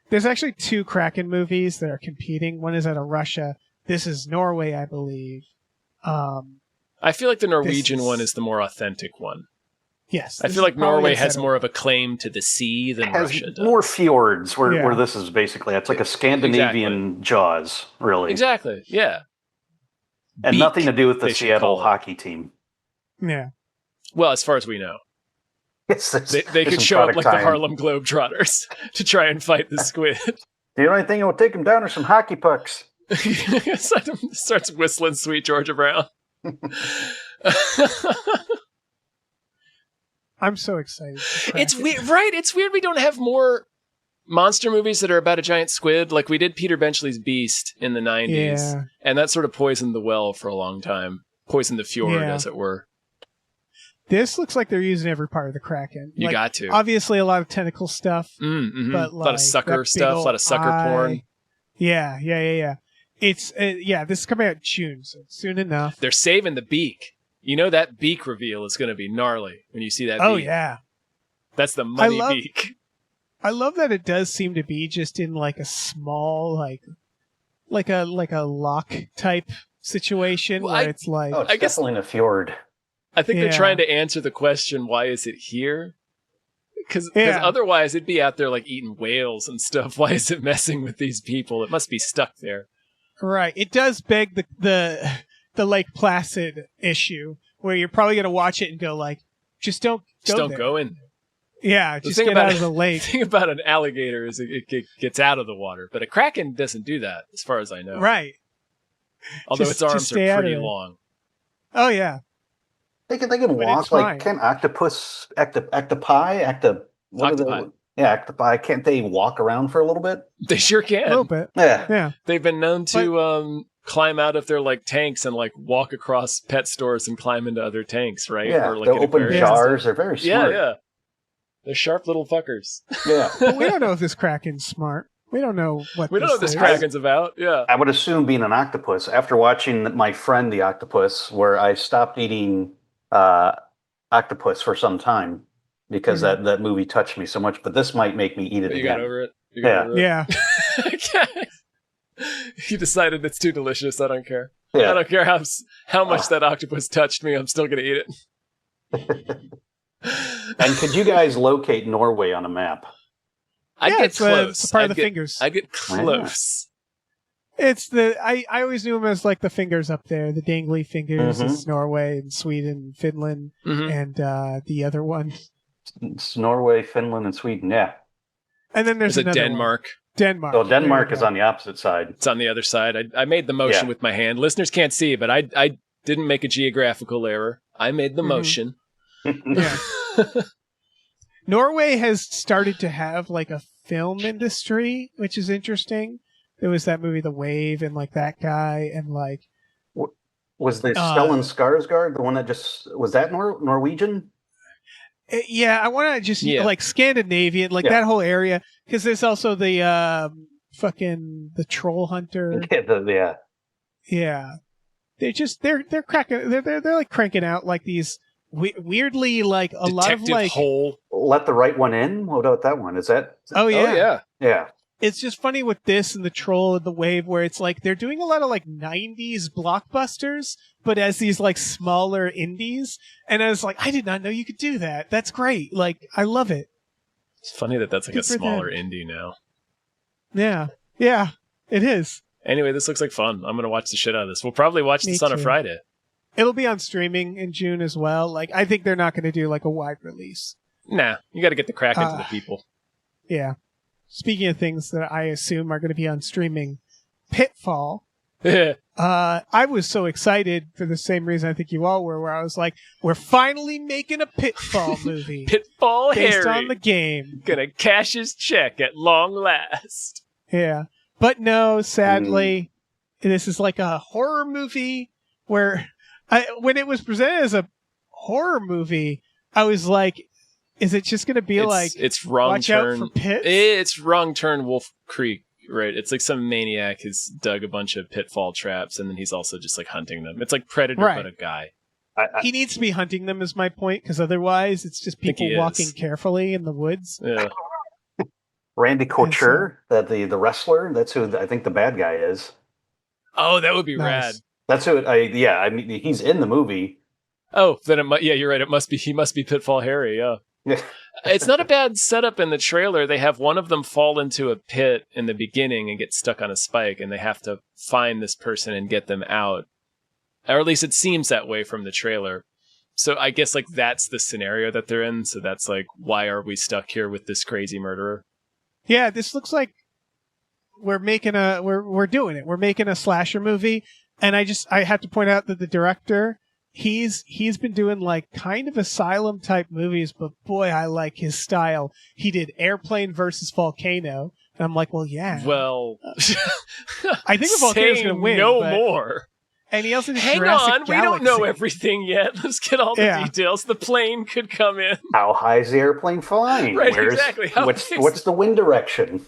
Speaker 3: There's actually 2 Kraken movies that are competing. One is out of Russia. This is Norway, I believe.
Speaker 1: I feel like the Norwegian one is the more authentic one.
Speaker 3: Yes.
Speaker 1: I feel like Norway has more of a claim to the sea than Russia does.
Speaker 4: More fjords, where this is basically, it's like a Scandinavian Jaws, really.
Speaker 1: Exactly, yeah.
Speaker 4: And nothing to do with the Seattle hockey team.
Speaker 3: Yeah.
Speaker 1: Well, as far as we know.
Speaker 4: Yes,
Speaker 1: they could show up like the Harlem Globetrotters to try and fight the squid.
Speaker 4: The only thing that will take them down are some hockey pucks.
Speaker 1: Starts whistling Sweet Georgia Brown.
Speaker 3: I'm so excited.
Speaker 1: It's weird, right? It's weird we don't have more monster movies that are about a giant squid. Like we did Peter Benchley's Beast in the 90s, and that sort of poisoned the well for a long time. Poisoned the fjord, as it were.
Speaker 3: This looks like they're using every part of the Kraken.
Speaker 1: You got to.
Speaker 3: Obviously, a lot of tentacle stuff, but
Speaker 1: a lot of sucker stuff, a lot of sucker porn.
Speaker 3: Yeah. It's this is coming out June, so soon enough.
Speaker 1: They're saving the beak. You know that beak reveal is going to be gnarly when you see that beak.
Speaker 3: Oh, yeah.
Speaker 1: That's the money beak.
Speaker 3: I love that it does seem to be just in like a small, like a lock type situation where it's like...
Speaker 4: Oh, it's definitely in a fjord.
Speaker 1: I think they're trying to answer the question, why is it here? Because otherwise it'd be out there like eating whales and stuff. Why is it messing with these people? It must be stuck there.
Speaker 3: Right. It does beg the Lake Placid issue where you're probably going to watch it and go like, just don't
Speaker 1: go in there.
Speaker 3: Yeah, just get out of the lake.
Speaker 1: The thing about an alligator is it gets out of the water, but a kraken doesn't do that, as far as I know.
Speaker 3: Right.
Speaker 1: Although its arms are pretty long.
Speaker 3: Oh yeah.
Speaker 4: They can walk like can octopi. Octopi. Can't they walk around for a little bit?
Speaker 1: They sure can.
Speaker 3: A little bit.
Speaker 4: Yeah.
Speaker 1: They've been known to climb out of their like tanks and like walk across pet stores and climb into other tanks, right?
Speaker 4: Yeah.
Speaker 1: Or, like,
Speaker 4: they'll open jars. They're very smart.
Speaker 1: Yeah. They're sharp little fuckers.
Speaker 4: Yeah.
Speaker 3: But we don't know if this Kraken's smart. We don't know what
Speaker 1: this Kraken's about. Yeah.
Speaker 4: I would assume being an octopus, after watching My Friend the Octopus, where I stopped eating octopus for some time because that movie touched me so much, but this might make me eat it again.
Speaker 1: You got over it?
Speaker 3: Yeah.
Speaker 1: You decided it's too delicious. I don't care.
Speaker 4: Yeah.
Speaker 1: I don't care how much that octopus touched me. I'm still going to eat it.
Speaker 4: And could you guys locate Norway on a map?
Speaker 1: I get close.
Speaker 3: It's part of the fingers.
Speaker 1: I get close.
Speaker 3: It's I always knew them as like the fingers up there, the dangly fingers. It's Norway and Sweden and Finland and the other one.
Speaker 4: It's Norway, Finland, and Sweden. Yeah.
Speaker 3: And then there's another
Speaker 1: Denmark.
Speaker 3: One. Denmark.
Speaker 4: Oh, Denmark is on the opposite side.
Speaker 1: It's on the other side. I made the motion with my hand. Listeners can't see, but I didn't make a geographical error. I made the motion.
Speaker 3: Yeah. Norway has started to have like a film industry, which is interesting. There was that movie The Wave and like that guy and like
Speaker 4: was the Stellan Skarsgård the one that was that Norwegian?
Speaker 3: Yeah, I want to just like Scandinavian, like that whole area, because there's also the the Troll Hunter. Yeah. They're cracking. They're like cranking out like these weirdly like a
Speaker 1: Detective
Speaker 3: lot of like
Speaker 1: Hole.
Speaker 4: Let the Right One In. What about that one? Is that?
Speaker 3: Oh yeah.
Speaker 4: Yeah.
Speaker 3: It's just funny with this and the Troll and the Wave, where it's like they're doing a lot of like '90s blockbusters, but as these like smaller indies. And I was like, I did not know you could do that. That's great. Like, I love it.
Speaker 1: It's funny that's like a smaller indie now.
Speaker 3: Yeah, it is.
Speaker 1: Anyway, this looks like fun. I'm gonna watch the shit out of this. We'll probably watch this on a Friday.
Speaker 3: It'll be on streaming in June as well. Like, I think they're not going to do like a wide release.
Speaker 1: Nah, you got to get the Kraken to the people.
Speaker 3: Yeah. Speaking of things that I assume are going to be on streaming, Pitfall. I was so excited for the same reason I think you all were, where I was like, we're finally making a Pitfall movie.
Speaker 1: Pitfall
Speaker 3: based
Speaker 1: Harry.
Speaker 3: on the game.
Speaker 1: Gonna cash his check at long last.
Speaker 3: Yeah. But no, sadly, this is like a horror movie where when it was presented as a horror movie, I was like, is it just going to be
Speaker 1: it's wrong
Speaker 3: watch
Speaker 1: turn.
Speaker 3: Out for pits?
Speaker 1: It's wrong turn Wolf Creek, right? It's like some maniac has dug a bunch of pitfall traps and then he's also just like hunting them. It's like Predator, but a guy.
Speaker 3: He needs to be hunting them is my point, because otherwise it's just people walking carefully in the woods.
Speaker 1: Yeah.
Speaker 4: Randy Couture, the wrestler, that's who I think the bad guy is.
Speaker 1: Oh, that would be rad.
Speaker 4: That's who I mean, he's in the movie.
Speaker 1: Oh, then you're right. He must be Pitfall Harry, yeah. It's not a bad setup in the trailer. They have one of them fall into a pit in the beginning and get stuck on a spike, and they have to find this person and get them out. Or at least it seems that way from the trailer. So I guess like that's the scenario that they're in. So that's like, why are we stuck here with this crazy murderer?
Speaker 3: Yeah, this looks like we're doing it. We're making a slasher movie, and I have to point out that the director, he's been doing like kind of asylum type movies, but boy, I like his style. He did Airplane versus Volcano, and I'm like, well, yeah.
Speaker 1: Well,
Speaker 3: I think the Volcano's going to win.
Speaker 1: More.
Speaker 3: And he also did
Speaker 1: Hang
Speaker 3: Jurassic
Speaker 1: on,
Speaker 3: Galaxy.
Speaker 1: we don't know everything yet. Let's get all the details. The plane could come in.
Speaker 4: How high is the airplane flying?
Speaker 1: Right, exactly.
Speaker 4: What's the wind direction?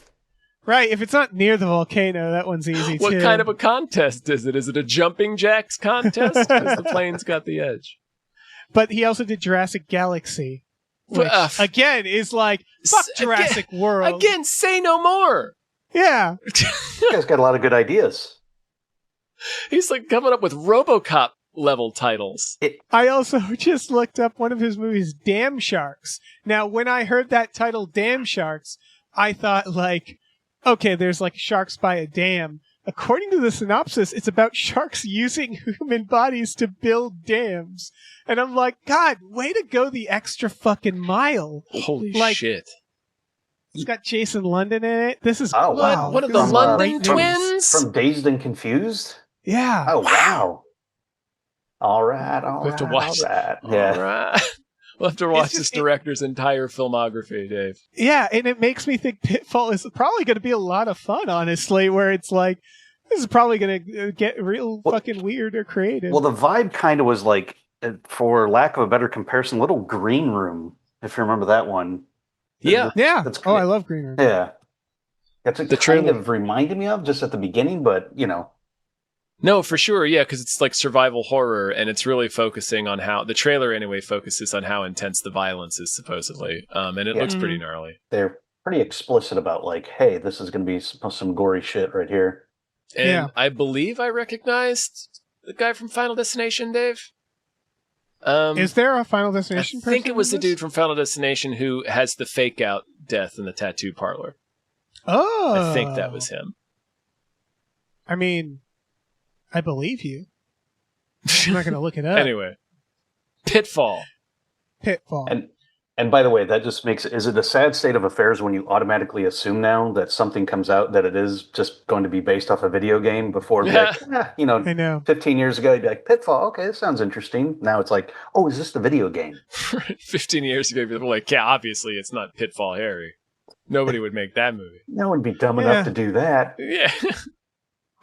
Speaker 3: Right, if it's not near the volcano, that one's easy too.
Speaker 1: What kind of a contest is it? Is it a jumping jacks contest? Because the plane's got the edge.
Speaker 3: But he also did Jurassic Galaxy, which, again, is like, fuck Jurassic World.
Speaker 1: Again, say no more.
Speaker 3: Yeah.
Speaker 4: You guys got a lot of good ideas.
Speaker 1: He's like coming up with RoboCop level titles.
Speaker 3: I also just looked up one of his movies, Damn Sharks. Now, when I heard that title, Damn Sharks, I thought like, okay, there's like sharks by a dam. According to the synopsis, it's about sharks using human bodies to build dams. And I'm like, God, way to go the extra fucking mile.
Speaker 1: Holy shit.
Speaker 3: It's got Jason London in it. This is
Speaker 4: wow.
Speaker 1: One of the London twins?
Speaker 4: From Dazed and Confused?
Speaker 3: Yeah.
Speaker 4: Oh, wow. All right.
Speaker 1: We'll have to watch
Speaker 4: that.
Speaker 1: Yeah. All right. We'll have to watch this director's entire filmography, Dave.
Speaker 3: Yeah, and it makes me think Pitfall is probably going to be a lot of fun, honestly, where it's like, this is probably going to get real fucking weird or creative.
Speaker 4: Well, the vibe kind of was like, for lack of a better comparison, Little Green Room, if you remember that one.
Speaker 3: Yeah. I love Green Room.
Speaker 4: Yeah. That's what the kind of reminded me of just at the beginning, but, you know.
Speaker 1: No, for sure, yeah, because it's like survival horror, and it's really focusing on how, the trailer anyway, focuses on how intense the violence is, supposedly, and it looks pretty gnarly.
Speaker 4: They're pretty explicit about, like, hey, this is going to be some gory shit right here.
Speaker 1: And I believe I recognized the guy from Final Destination, Dave.
Speaker 3: Is there a Final Destination person?
Speaker 1: I think it was the dude from Final Destination who has the fake out death in the tattoo parlor.
Speaker 3: Oh.
Speaker 1: I think that was him.
Speaker 3: I mean, I believe you. I'm not going to look it up.
Speaker 1: Anyway. Pitfall.
Speaker 4: And by the way, that just makes is it a sad state of affairs when you automatically assume now that something comes out that it is just going to be based off a video game before, like, I know. 15 years ago, you'd be like, Pitfall, okay, this sounds interesting. Now it's like, oh, is this the video game?
Speaker 1: 15 years ago, people were like, yeah, obviously it's not Pitfall Harry. Nobody would make that movie.
Speaker 4: No one would be dumb enough to do that.
Speaker 1: Yeah.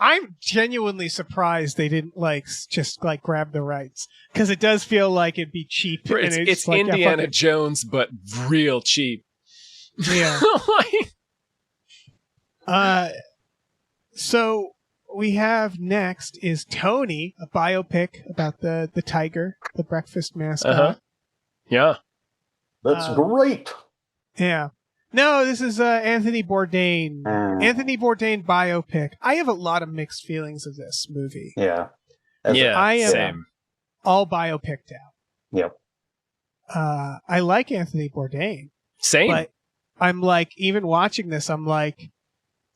Speaker 3: I'm genuinely surprised they didn't just grab the rights, because it does feel like it'd be cheap.
Speaker 1: It's like, Indiana Jones, but real cheap.
Speaker 3: Yeah. So we have next is Tony, a biopic about the tiger, the breakfast mascot.
Speaker 1: Yeah.
Speaker 4: That's great.
Speaker 3: Yeah. No, this is Anthony Bourdain. Anthony Bourdain biopic. I have a lot of mixed feelings of this movie.
Speaker 4: Yeah.
Speaker 3: I am
Speaker 1: same.
Speaker 3: all biopicked out.
Speaker 4: Yep.
Speaker 3: I like Anthony Bourdain.
Speaker 1: Same.
Speaker 3: But I'm like, even watching this, I'm like,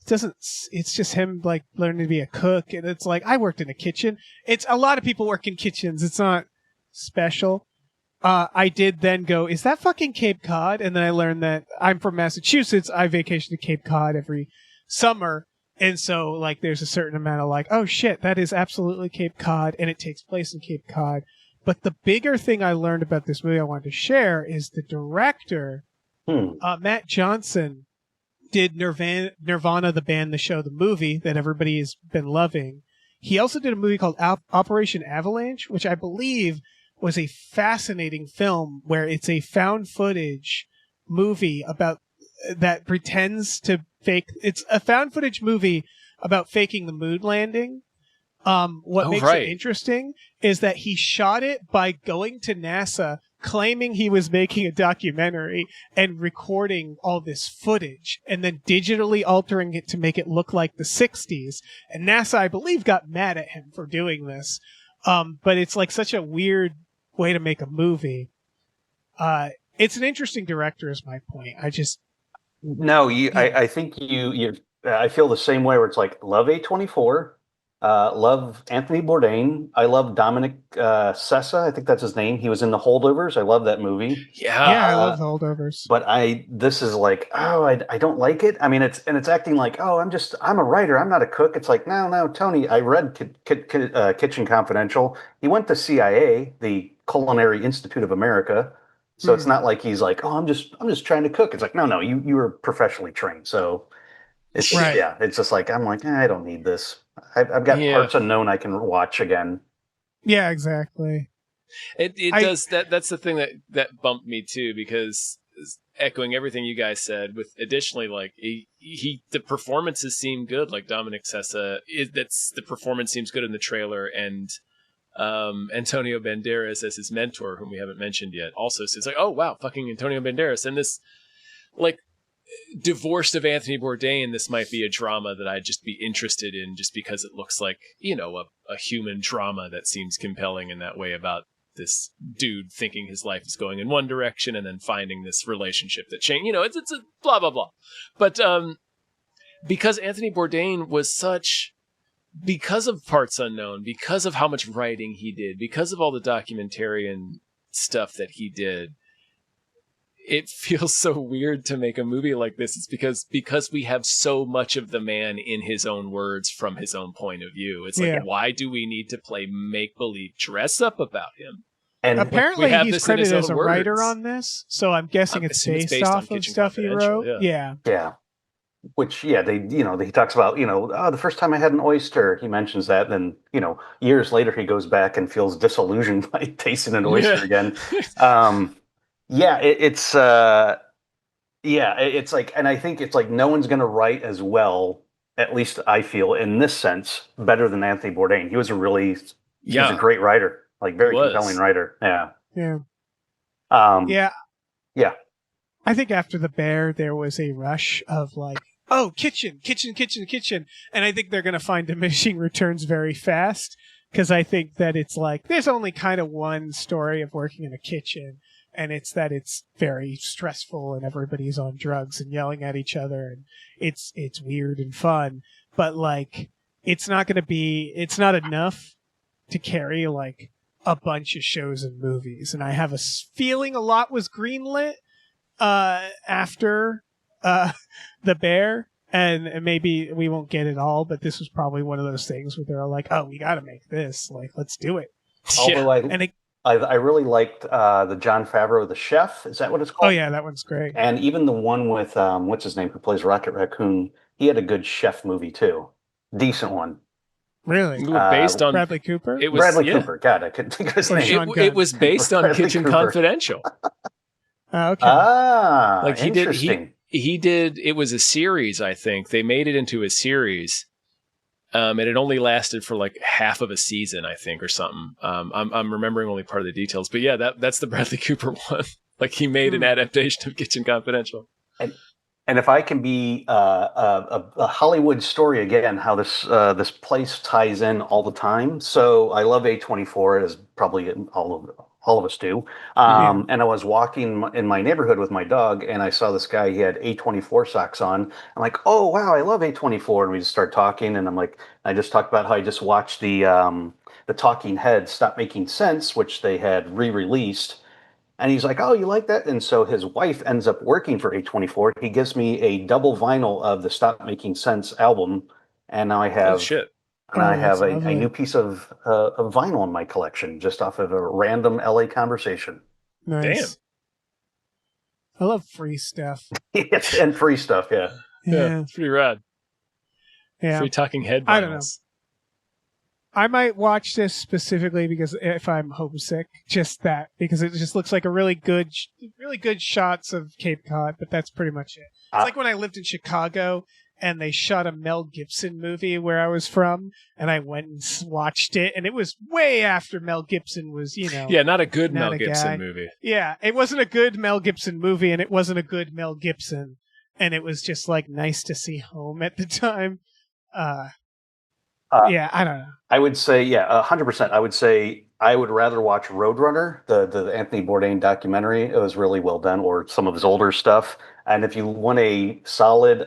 Speaker 3: it's just him like learning to be a cook. And it's like, I worked in a kitchen. It's a lot of people work in kitchens. It's not special. I did then go, is that fucking Cape Cod? And then I learned that I'm from Massachusetts. I vacation to Cape Cod every summer. And so, like, there's a certain amount of like, oh shit, that is absolutely Cape Cod. And it takes place in Cape Cod. But the bigger thing I learned about this movie I wanted to share is the director, Matt Johnson, did Nirvana, the band, the show, the movie that everybody has been loving. He also did a movie called Operation Avalanche, which I believe was a fascinating film where it's a found footage movie about that pretends to fake. It's a found footage movie about faking the moon landing. What makes it interesting is that he shot it by going to NASA, claiming he was making a documentary and recording all this footage and then digitally altering it to make it look like the 60s. And NASA, I believe, got mad at him for doing this. But it's like such a weird way to make a movie. It's an interesting director is my point. I think I feel the same way where it's like, love A24, love Anthony Bourdain. I love Dominic Sessa. I think that's his name. He was in The Holdovers. I love that movie. Yeah, I love The Holdovers.
Speaker 4: But this is like, I don't like it. I mean, it's acting like, I'm a writer. I'm not a cook. It's like, no, Tony. I read Kitchen Confidential. He went to CIA, the Culinary Institute of America. So it's not like he's like, I'm just trying to cook. It's like, no, you were professionally trained. So It's
Speaker 3: Right.
Speaker 4: it's just like I'm like I don't need this. I've got parts unknown I can watch again.
Speaker 3: Yeah, exactly.
Speaker 1: It does that. That's the thing that bumped me too, because echoing everything you guys said. With additionally, like the performances seem good. Like Dominic Sessa, the performance seems good in the trailer, and Antonio Banderas as his mentor, whom we haven't mentioned yet, also says like, oh wow, fucking Antonio Banderas, and this like. Divorced of Anthony Bourdain, this might be a drama that I'd just be interested in, just because it looks like, a human drama that seems compelling in that way, about this dude thinking his life is going in one direction and then finding this relationship that changed. It's a blah blah blah. But because Anthony Bourdain was because of Parts Unknown, because of how much writing he did, because of all the documentarian stuff that he did, it feels so weird to make a movie like this. It's because we have so much of the man in his own words from his own point of view. It's like, why do we need to play make-believe dress up about him?
Speaker 3: And apparently he's credited as a writer on this, so I'm guessing it's based off of stuff he wrote. Yeah.
Speaker 4: Which, he talks about, the first time I had an oyster, he mentions that. Then, years later, he goes back and feels disillusioned by tasting an oyster again. It's like, and I think it's like no one's going to write as well, at least I feel in this sense, better than Anthony Bourdain. He was he was a great writer, like very compelling writer.
Speaker 3: Yeah. I think after The Bear, there was a rush of like, oh, kitchen. And I think they're going to find diminishing returns very fast, because I think that it's like, there's only kind of one story of working in a kitchen. And it's that it's very stressful and everybody's on drugs and yelling at each other, and it's weird and fun. But like, it's not enough to carry like a bunch of shows and movies. And I have a feeling a lot was greenlit after The Bear, and maybe we won't get it all, but this was probably one of those things where they're like, oh, we got to make this. Like, let's do it.
Speaker 4: Although I really liked the Jon Favreau, The Chef. Is that what it's called?
Speaker 3: Oh, yeah, that one's great.
Speaker 4: And even the one with, what's his name, who plays Rocket Raccoon, he had a good chef movie, too. Decent one.
Speaker 3: Really?
Speaker 1: Based on
Speaker 3: Bradley Cooper?
Speaker 1: It was,
Speaker 4: Bradley Cooper. God, I couldn't think of his name.
Speaker 1: It was based on Kitchen Confidential.
Speaker 3: Oh, okay.
Speaker 4: Like
Speaker 1: he did, it was a series, I think. They made it into a series. And it only lasted for like half of a season, I think, or something. I'm remembering only part of the details, but yeah, that's the Bradley Cooper one. Like he made an adaptation of Kitchen Confidential.
Speaker 4: And if I can be a Hollywood story again, how this place ties in all the time. So I love A24, as probably all of us do. And I was walking in my neighborhood with my dog, and I saw this guy. He had A24 socks on. I'm like, oh wow, I love A24. And we just start talking, and I'm like, I just talked about how I just watched the Talking Heads Stop Making Sense, which they had re-released. And he's like, oh, you like that? And so his wife ends up working for A24. He gives me a double vinyl of the Stop Making Sense album, and now I have a new piece of vinyl in my collection, just off of a random LA conversation.
Speaker 3: Nice. Damn. I love free stuff.
Speaker 4: And free stuff, yeah.
Speaker 1: It's pretty rad.
Speaker 3: Yeah.
Speaker 1: Free Talking Head vinyls.
Speaker 3: I don't know. I might watch this specifically because if I'm homesick, because it just looks like a really good shots of Cape Cod, but that's pretty much it. It's like when I lived in Chicago and they shot a Mel Gibson movie where I was from, and I went and watched it, and it was way after Mel Gibson was,
Speaker 1: not a good Mel Gibson movie.
Speaker 3: Yeah, it wasn't a good Mel Gibson movie, and it wasn't a good Mel Gibson, and it was just like nice to see home at the time. I don't know.
Speaker 4: I would say, 100%. I would say I would rather watch Roadrunner, the Anthony Bourdain documentary. It was really well done, or some of his older stuff. And if you want a solid,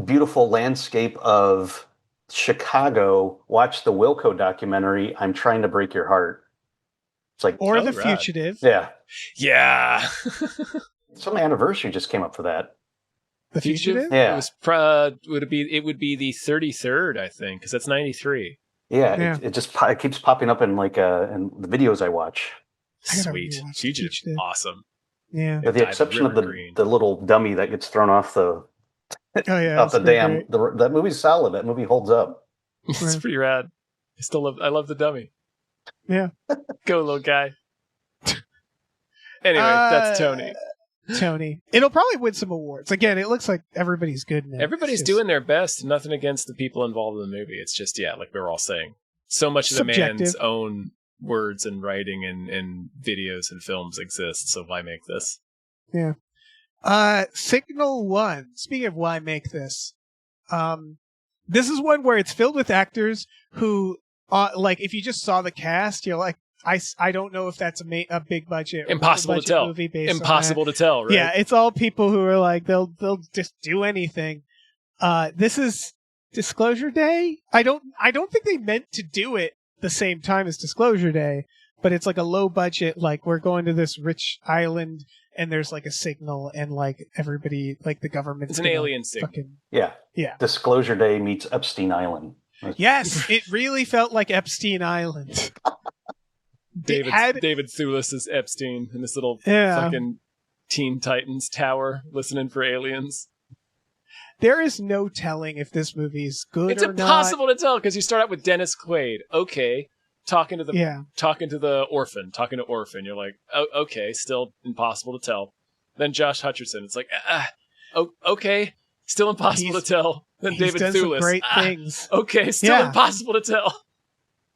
Speaker 4: beautiful landscape of Chicago, watch the Wilco documentary, I'm Trying to Break Your Heart. It's like,
Speaker 3: or The Fugitive.
Speaker 1: Yeah.
Speaker 4: Some anniversary just came up for that.
Speaker 3: The Fugitive?
Speaker 4: Yeah.
Speaker 1: It would be the 33rd, I think, because that's 93.
Speaker 4: Yeah. It just keeps popping up in in the videos I watch.
Speaker 1: Sweet. Fugitive. Awesome.
Speaker 3: Yeah.
Speaker 4: With the exception of the little dummy that gets thrown off the
Speaker 3: Oh yeah,
Speaker 4: Off the damn. That movie's solid. That movie holds up.
Speaker 1: It's pretty rad. I love the dummy.
Speaker 3: Yeah.
Speaker 1: Go, little guy. Anyway, that's Tony.
Speaker 3: Tony. It'll probably win some awards. Again, it looks like everybody's good in it.
Speaker 1: Everybody's doing their best. Nothing against the people involved in the movie. It's just, like we were all saying, so much of the man's own words and writing and videos and films exist. So why make this?
Speaker 3: Yeah. Signal 1. Speaking of why make this, this is one where it's filled with actors who, like, if you just saw the cast, you're like, I don't know if that's a big budget.
Speaker 1: Impossible to tell.
Speaker 3: Movie based
Speaker 1: Impossible to tell, right?
Speaker 3: Yeah, it's all people who are like, they'll just do anything. This is Disclosure Day. I don't think they meant to do it the same time as Disclosure Day, but it's like a low budget, like we're going to this rich island and there's like a signal and like everybody, like the government.
Speaker 1: It's an alien signal.
Speaker 3: Yeah.
Speaker 4: Disclosure Day meets Epstein Island.
Speaker 3: Yes, it really felt like Epstein Island.
Speaker 1: David Thewlis is Epstein in this little fucking Teen Titans tower listening for aliens.
Speaker 3: There is no telling if this movie's good or not.
Speaker 1: It's impossible to tell because you start out with Dennis Quaid. Okay. Talking to the orphan. You're like, oh, okay, still impossible to tell. Then Josh Hutcherson. It's like, okay, still impossible to tell. Then David Thewlis.
Speaker 3: Some great things.
Speaker 1: Okay, still impossible to tell.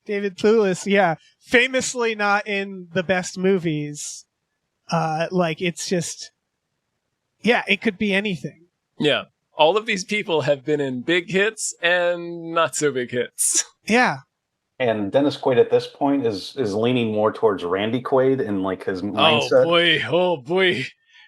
Speaker 3: David Thewlis, famously not in the best movies. Like it's just, it could be anything.
Speaker 1: Yeah, all of these people have been in big hits and not so big hits.
Speaker 3: Yeah.
Speaker 4: And Dennis Quaid at this point is leaning more towards Randy Quaid in like his mindset.
Speaker 1: Oh boy.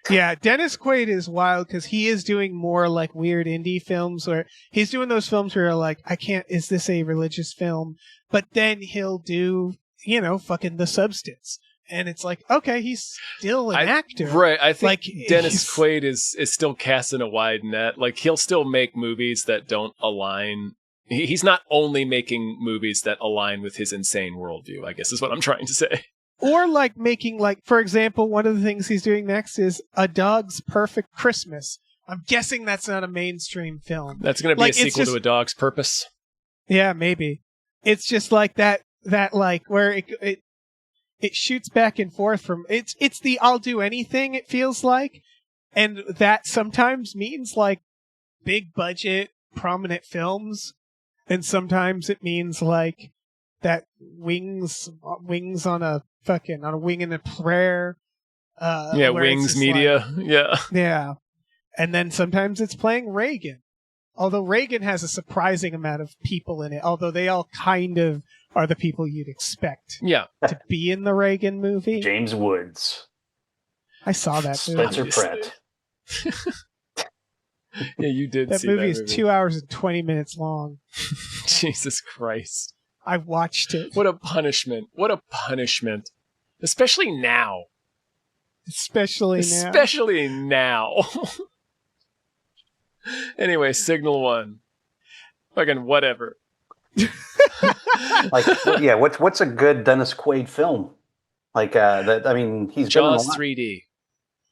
Speaker 3: Yeah, Dennis Quaid is wild because he is doing more like weird indie films where he's doing those films where you're like, is this a religious film? But then he'll do, fucking The Substance. And it's like, okay, he's still an actor.
Speaker 1: Right. I think Dennis Quaid is still casting a wide net. Like he'll still make movies that don't align. He's not only making movies that align with his insane worldview, I guess is what I'm trying to say.
Speaker 3: Or like making, like, for example, one of the things he's doing next is A Dog's Perfect Christmas. I'm guessing that's not a mainstream film.
Speaker 1: That's going to be a sequel to A Dog's Purpose.
Speaker 3: Yeah, maybe. It's just like that like where it shoots back and forth from it's the I'll do anything, it feels like. And that sometimes means like big budget, prominent films. And sometimes it means like that wings on a wing and a prayer.
Speaker 1: Wings Media.
Speaker 3: Like, yeah. And then sometimes it's playing Reagan. Although Reagan has a surprising amount of people in it, although they all kind of are the people you'd expect to be in the Reagan movie.
Speaker 4: James Woods.
Speaker 3: I saw that movie.
Speaker 4: Spencer Pratt.
Speaker 1: Yeah, you did
Speaker 3: that
Speaker 1: see
Speaker 3: movie.
Speaker 1: That
Speaker 3: is 2 hours and 20 minutes long.
Speaker 1: Jesus Christ.
Speaker 3: I watched it.
Speaker 1: What a punishment. What a punishment. Especially now.
Speaker 3: Especially
Speaker 1: now. Anyway, Signal 1. Fucking whatever.
Speaker 4: What's a good Dennis Quaid film? Like he's
Speaker 1: Jaws
Speaker 4: been
Speaker 1: 3D.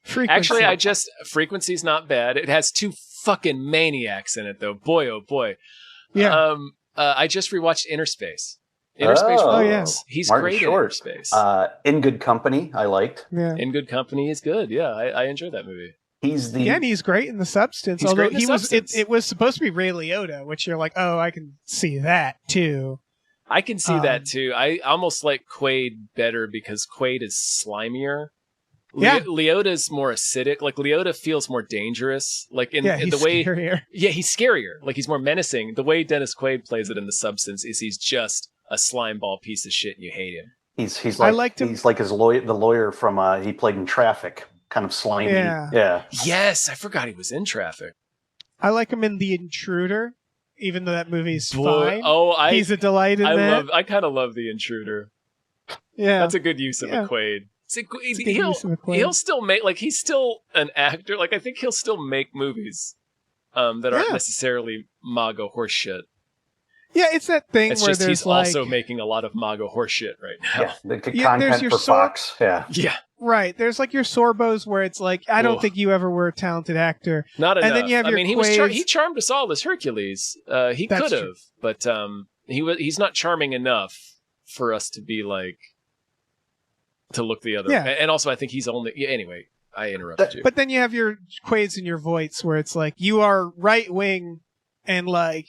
Speaker 3: Frequency.
Speaker 1: Actually, Frequency's not bad. It has 2 fucking maniacs in it, though. Boy, oh boy.
Speaker 3: Yeah.
Speaker 1: I just rewatched Inner Space. Inner Space.
Speaker 3: Yes.
Speaker 1: He's
Speaker 4: Martin
Speaker 1: great
Speaker 4: Short.
Speaker 1: in Inner Space.
Speaker 4: In Good Company, I liked.
Speaker 3: Yeah.
Speaker 1: In Good Company is good. Yeah, I enjoyed that movie.
Speaker 3: He's great in The Substance.
Speaker 1: He's
Speaker 3: although
Speaker 1: great in The Substance.
Speaker 3: It was supposed to be Ray Liotta, which you're like, oh, I can see that too.
Speaker 1: I can see that too. I almost like Quaid better because Quaid is slimier.
Speaker 3: Yeah.
Speaker 1: Liotta's more acidic. Like Liotta feels more dangerous. Like in the way,
Speaker 3: scarier.
Speaker 1: Yeah, he's scarier. Like he's more menacing. The way Dennis Quaid plays it in The Substance is he's just a slimeball piece of shit, and you hate him.
Speaker 4: He's like the lawyer from he played in Traffic, kind of slimy. Yeah.
Speaker 1: Yes, I forgot he was in Traffic.
Speaker 3: I like him in The Intruder, even though that movie's fine.
Speaker 1: Oh,
Speaker 3: he's a delight in that.
Speaker 1: I kind of love The Intruder.
Speaker 3: Yeah,
Speaker 1: that's a good use of a Quaid. See, he'll still make, like, he's still an actor. Like, I think he'll still make movies that aren't necessarily MAGA horseshit.
Speaker 3: Yeah, it's that thing
Speaker 1: it's
Speaker 3: where
Speaker 1: just
Speaker 3: there's
Speaker 1: he's also making a lot of MAGA horseshit right now.
Speaker 4: Yeah, the content for Fox. Yeah.
Speaker 3: Right. There's like your Sorbos where it's like, I don't think you ever were a talented actor.
Speaker 1: Not enough.
Speaker 3: And then you have your
Speaker 1: he charmed us all as Hercules. He could have, but he's not charming enough for us to be like, to look the other way. And also I think he's only, anyway, I interrupted you.
Speaker 3: But then you have your Quaids and your Voights where it's like, you are right wing and like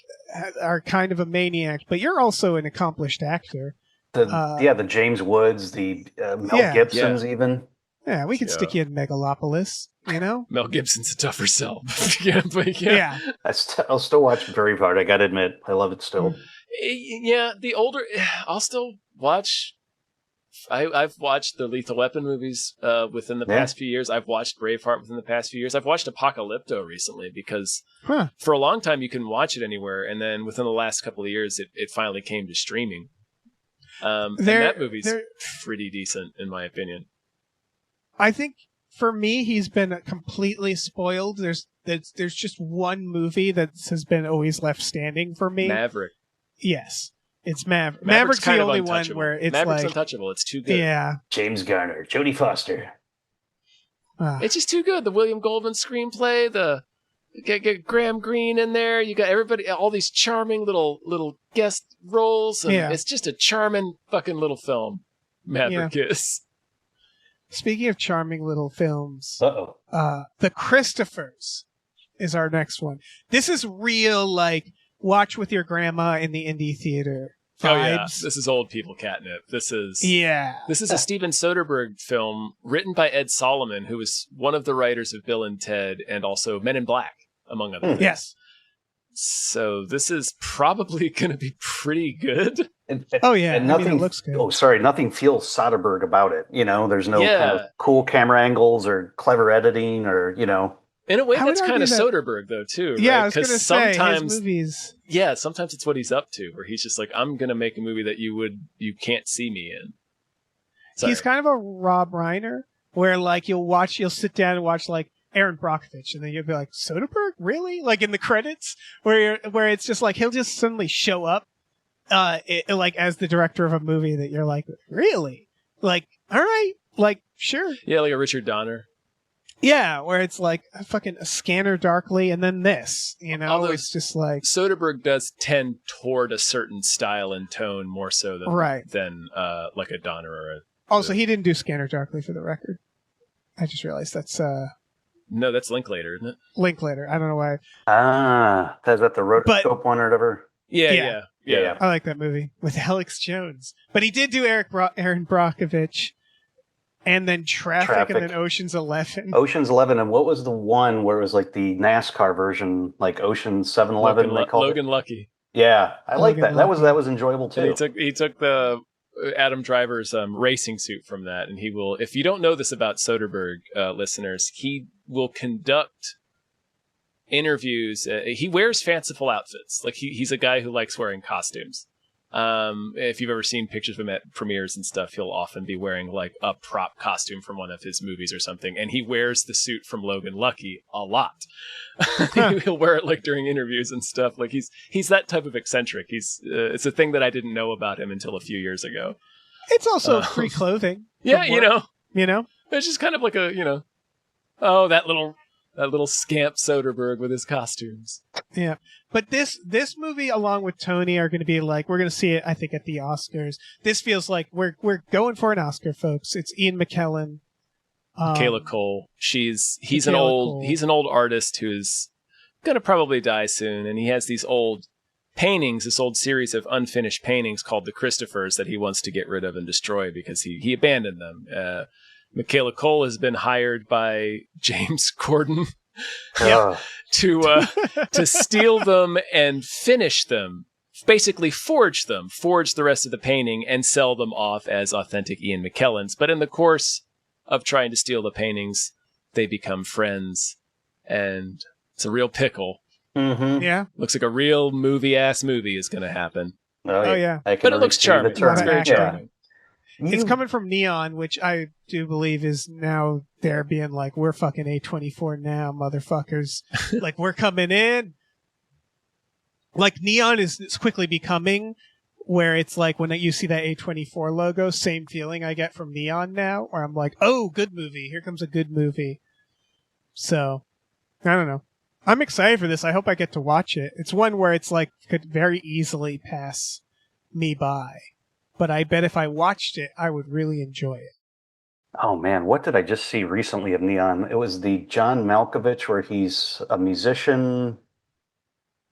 Speaker 3: are kind of a maniac, but you're also an accomplished actor.
Speaker 4: The James Woods, the Mel Gibson's even.
Speaker 3: Yeah, we can stick you in Megalopolis, you know?
Speaker 1: Mel Gibson's a tougher sell.
Speaker 4: I'll still watch Braveheart, I gotta admit. I love it still.
Speaker 1: Yeah, the older... I'll still watch... I've watched the Lethal Weapon movies within the past few years. I've watched Braveheart within the past few years. I've watched Apocalypto recently because for a long time you can watch it anywhere, and then within the last couple of years it finally came to streaming. And that movie's pretty decent, in my opinion.
Speaker 3: I think for me, he's been completely spoiled. There's just one movie that has been always left standing for me.
Speaker 1: Maverick.
Speaker 3: Yes, it's Maverick.
Speaker 1: Maverick's
Speaker 3: the only one where it's
Speaker 1: Maverick's
Speaker 3: like
Speaker 1: untouchable. It's too good.
Speaker 3: Yeah.
Speaker 4: James Garner, Jodie Foster.
Speaker 1: It's just too good. The William Goldman screenplay, get Graham Greene in there. You got everybody, all these charming little guest roles. And it's just a charming fucking little film. Maverick is.
Speaker 3: Speaking of charming little films,
Speaker 4: The
Speaker 3: Christophers is our next one. This is real, like, watch with your grandma in the indie theater vibes.
Speaker 1: Oh yeah, this is old people catnip. This is a Steven Soderbergh film written by Ed Solomon, who was one of the writers of Bill and Ted and also Men in Black, among other things.
Speaker 3: Yes.
Speaker 1: So this is probably going to be pretty good.
Speaker 4: And
Speaker 3: nothing it looks good.
Speaker 4: Oh, sorry, nothing feels Soderbergh about it. You know, there's no kind of cool camera angles or clever editing or, you know.
Speaker 1: In a way, that's kind of Soderbergh, though, too.
Speaker 3: Yeah,
Speaker 1: right?
Speaker 3: I was going to say, his movies.
Speaker 1: Yeah, sometimes it's what he's up to, where he's just like, I'm going to make a movie that you can't see me in. Sorry.
Speaker 3: He's kind of a Rob Reiner, where, like, you'll sit down and watch, like, Aaron Brockovich, and then you'll be like, Soderbergh? Really? Like, in the credits? Where it's just like, he'll just suddenly show up, like, as the director of a movie that you're like, really? Like, all right, like, sure.
Speaker 1: Yeah, like a Richard Donner.
Speaker 3: Yeah, where it's like a Scanner Darkly and then this, you know?
Speaker 1: Although
Speaker 3: it's just like...
Speaker 1: Soderbergh does tend toward a certain style and tone more so than like a Donner or a...
Speaker 3: Also, he didn't do Scanner Darkly, for the record. I just realized that's...
Speaker 1: No, that's Linklater, isn't it?
Speaker 3: Linklater. I don't know why.
Speaker 4: Is that the Rotoscope one or whatever?
Speaker 1: Yeah.
Speaker 3: I like that movie with Alex Jones. But he did do Aaron Brockovich, and then Traffic, and then Ocean's 11.
Speaker 4: Ocean's 11, and what was the one where it was like the NASCAR version, like Ocean's 7-Eleven?
Speaker 1: Logan Lucky.
Speaker 4: Yeah, I like that. That was enjoyable too.
Speaker 1: And he took the Adam Driver's racing suit from that, and he will. If you don't know this about Soderbergh, listeners, he will conduct interviews. He wears fanciful outfits. Like he's a guy who likes wearing costumes. If you've ever seen pictures of him at premieres and stuff, he'll often be wearing like a prop costume from one of his movies or something, and he wears the suit from Logan Lucky a lot. He'll wear it like during interviews and stuff. Like he's that type of eccentric. It's a thing that I didn't know about him until a few years ago.
Speaker 3: It's also free clothing.
Speaker 1: Yeah, you know,
Speaker 3: it's
Speaker 1: just kind of like a that little scamp Soderbergh with his costumes.
Speaker 3: Yeah. But this movie, along with Tony, are going to be like, we're going to see it, I think, at the Oscars. This feels like we're going for an Oscar, folks. It's Ian McKellen.
Speaker 1: Michaela Cole. He's an old artist who's going to probably die soon, and he has these old paintings, this old series of unfinished paintings called the Christophers that he wants to get rid of and destroy because he abandoned them. Michaela Cole has been hired by James Corden to steal them and finish them, basically forge the rest of the painting and sell them off as authentic Ian McKellens. But in the course of trying to steal the paintings, they become friends, and it's a real pickle.
Speaker 4: Mm-hmm.
Speaker 3: Yeah.
Speaker 1: Looks like a real movie is going to happen.
Speaker 3: Oh, yeah.
Speaker 1: But it looks charming. It's very charming.
Speaker 3: It's coming from Neon, which I do believe is now there being like, we're fucking A24 now, motherfuckers. Like, we're coming in. Like, Neon is quickly becoming where it's like when you see that A24 logo, same feeling I get from Neon now, where I'm like, oh, good movie. Here comes a good movie. So, I don't know. I'm excited for this. I hope I get to watch it. It's one where it's like, could very easily pass me by. But I bet if I watched it, I would really enjoy it.
Speaker 4: Oh man, what did I just see recently of Neon? It was the John Malkovich where he's a musician.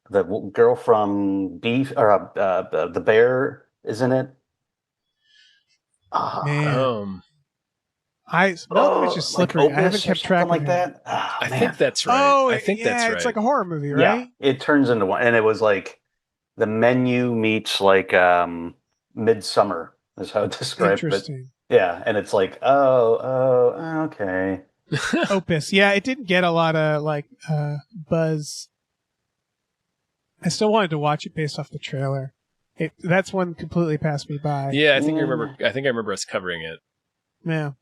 Speaker 4: The girl from Beef or the Bear is in it.
Speaker 3: Man. Malkovich is slippery.
Speaker 4: Like
Speaker 3: I haven't kept track of
Speaker 4: like
Speaker 3: him.
Speaker 4: that.
Speaker 1: I think that's right.
Speaker 3: Oh,
Speaker 1: I think that's right.
Speaker 3: It's like a horror movie, right?
Speaker 4: Yeah, it turns into one, and it was like The Menu meets like Midsummer is how it described it.
Speaker 3: Interesting.
Speaker 4: Yeah, and it's like, okay.
Speaker 3: Opus. Yeah, it didn't get a lot of buzz. I still wanted to watch it based off the trailer. That's one completely passed me by.
Speaker 1: Yeah, I think I remember us covering it.
Speaker 3: Yeah.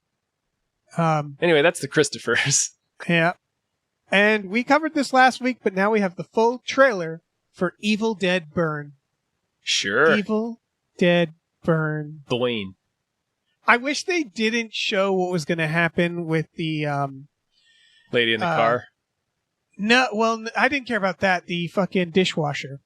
Speaker 1: Anyway, that's the Christophers.
Speaker 3: Yeah. And we covered this last week, but now we have the full trailer for Evil Dead Burn.
Speaker 1: Sure.
Speaker 3: Evil Dead Burn.
Speaker 1: Boing.
Speaker 3: I wish they didn't show what was going to happen with the
Speaker 1: lady in the car.
Speaker 3: No, well, I didn't care about that. The fucking dishwasher,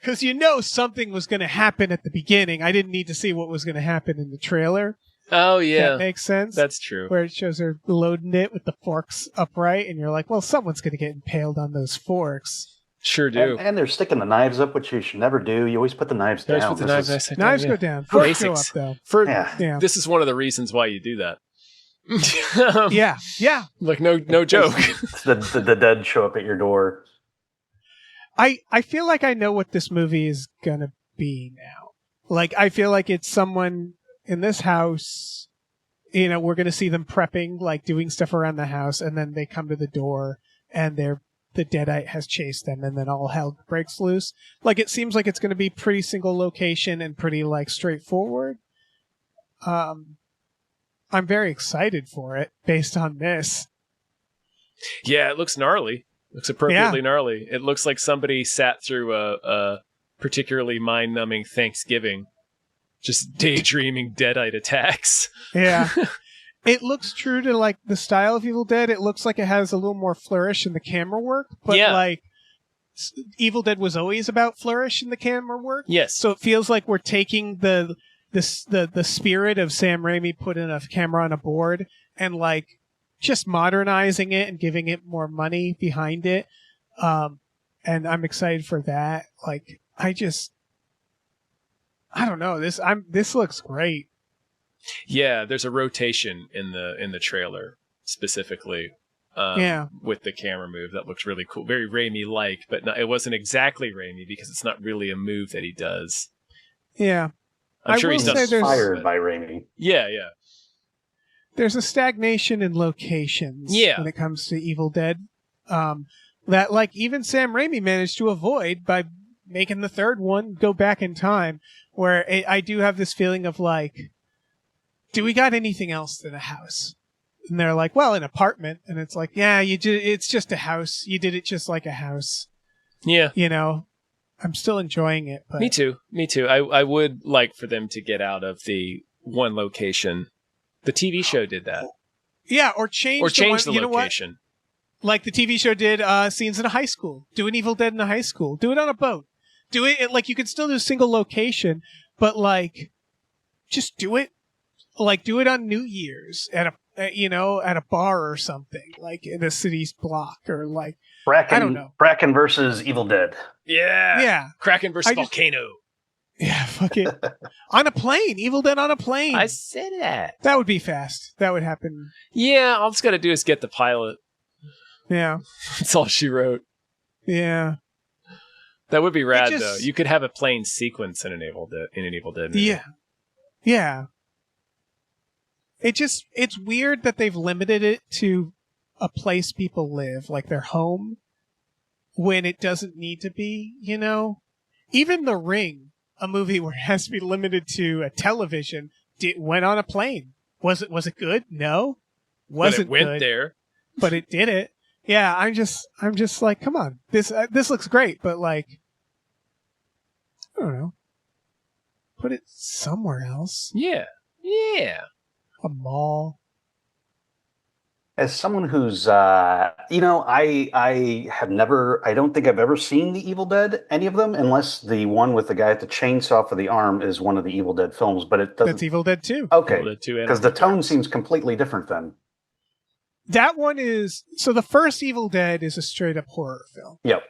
Speaker 3: because something was going to happen at the beginning. I didn't need to see what was going to happen in the trailer.
Speaker 1: Oh yeah,
Speaker 3: that makes sense.
Speaker 1: That's true.
Speaker 3: Where it shows her loading it with the forks upright, and you're like, well, someone's going to get impaled on those forks.
Speaker 1: Sure do.
Speaker 4: And they're sticking the knives up, which you should never do. You always put the knives down.
Speaker 1: Put the
Speaker 3: knives go down. Forks go up, though.
Speaker 1: This is one of the reasons why you do that.
Speaker 3: Yeah.
Speaker 1: Like no joke.
Speaker 4: the dead show up at your door.
Speaker 3: I feel like I know what this movie is gonna be now. Like, I feel like it's someone in this house. We're gonna see them prepping, like doing stuff around the house, and then they come to the door, and the Deadite has chased them, and then all hell breaks loose. Like, it seems like it's gonna be pretty single location and pretty like straightforward. I'm very excited for it based on this.
Speaker 1: Yeah, it looks gnarly. Looks appropriately gnarly. It looks like somebody sat through a particularly mind-numbing Thanksgiving, just daydreaming Deadite attacks.
Speaker 3: Yeah. It looks true to like the style of Evil Dead. It looks like it has a little more flourish in the camera work, but like Evil Dead was always about flourish in the camera work.
Speaker 1: Yes.
Speaker 3: So it feels like we're taking the spirit of Sam Raimi putting a camera on a board and like just modernizing it and giving it more money behind it. And I'm excited for that. Like, I don't know. This looks great.
Speaker 1: Yeah, there's a rotation in the trailer specifically. With the camera move that looks really cool, very Raimi-like, but it wasn't exactly Raimi because it's not really a move that he does.
Speaker 3: Yeah.
Speaker 1: I'm sure he's
Speaker 4: inspired by Raimi.
Speaker 1: Yeah.
Speaker 3: There's a stagnation in locations when it comes to Evil Dead that like even Sam Raimi managed to avoid by making the third one go back in time, where I do have this feeling of like, do we got anything else than a house? And they're like, well, an apartment. And it's like, yeah, it's just a house. You did it just like a house.
Speaker 1: Yeah.
Speaker 3: I'm still enjoying it. But...
Speaker 1: Me too. I would like for them to get out of the one location. The TV show did that.
Speaker 3: Yeah, or change the
Speaker 1: location.
Speaker 3: Like the TV show did scenes in a high school. Do an Evil Dead in a high school. Do it on a boat. Do it like you can still do a single location, but like just do it. Like do it on New Year's at a bar or something, like in a city's block, or like
Speaker 4: Kraken,
Speaker 3: I don't know.
Speaker 4: Kraken versus Evil Dead.
Speaker 1: Yeah. Kraken versus Volcano.
Speaker 3: Yeah, fuck it. On a plane. Evil Dead on a plane.
Speaker 1: I said that.
Speaker 3: That would be fast. That would happen.
Speaker 1: Yeah, all it's got to do is get the pilot.
Speaker 3: Yeah.
Speaker 1: That's all she wrote.
Speaker 3: Yeah.
Speaker 1: That would be rad, though. You could have a plane sequence in an Evil Dead movie.
Speaker 3: Yeah. Yeah. It's weird that they've limited it to a place people live, like their home, when it doesn't need to be, Even The Ring, a movie where it has to be limited to a television, went on a plane. Was it good? No. Wasn't
Speaker 1: but it went
Speaker 3: good,
Speaker 1: there.
Speaker 3: But it did it. Yeah, I'm just like, come on. This looks great, but like, I don't know. put it somewhere else.
Speaker 1: Yeah.
Speaker 3: A mall.
Speaker 4: As someone who's, I don't think I've ever seen the Evil Dead, any of them, unless the one with the guy at the chainsaw for the arm is one of the Evil Dead films, but it doesn't.
Speaker 3: That's Evil Dead 2.
Speaker 4: Okay.
Speaker 1: Evil Dead 2
Speaker 4: because the tone seems completely different then.
Speaker 3: That one is, so the first Evil Dead is a straight up horror film.
Speaker 4: Yep.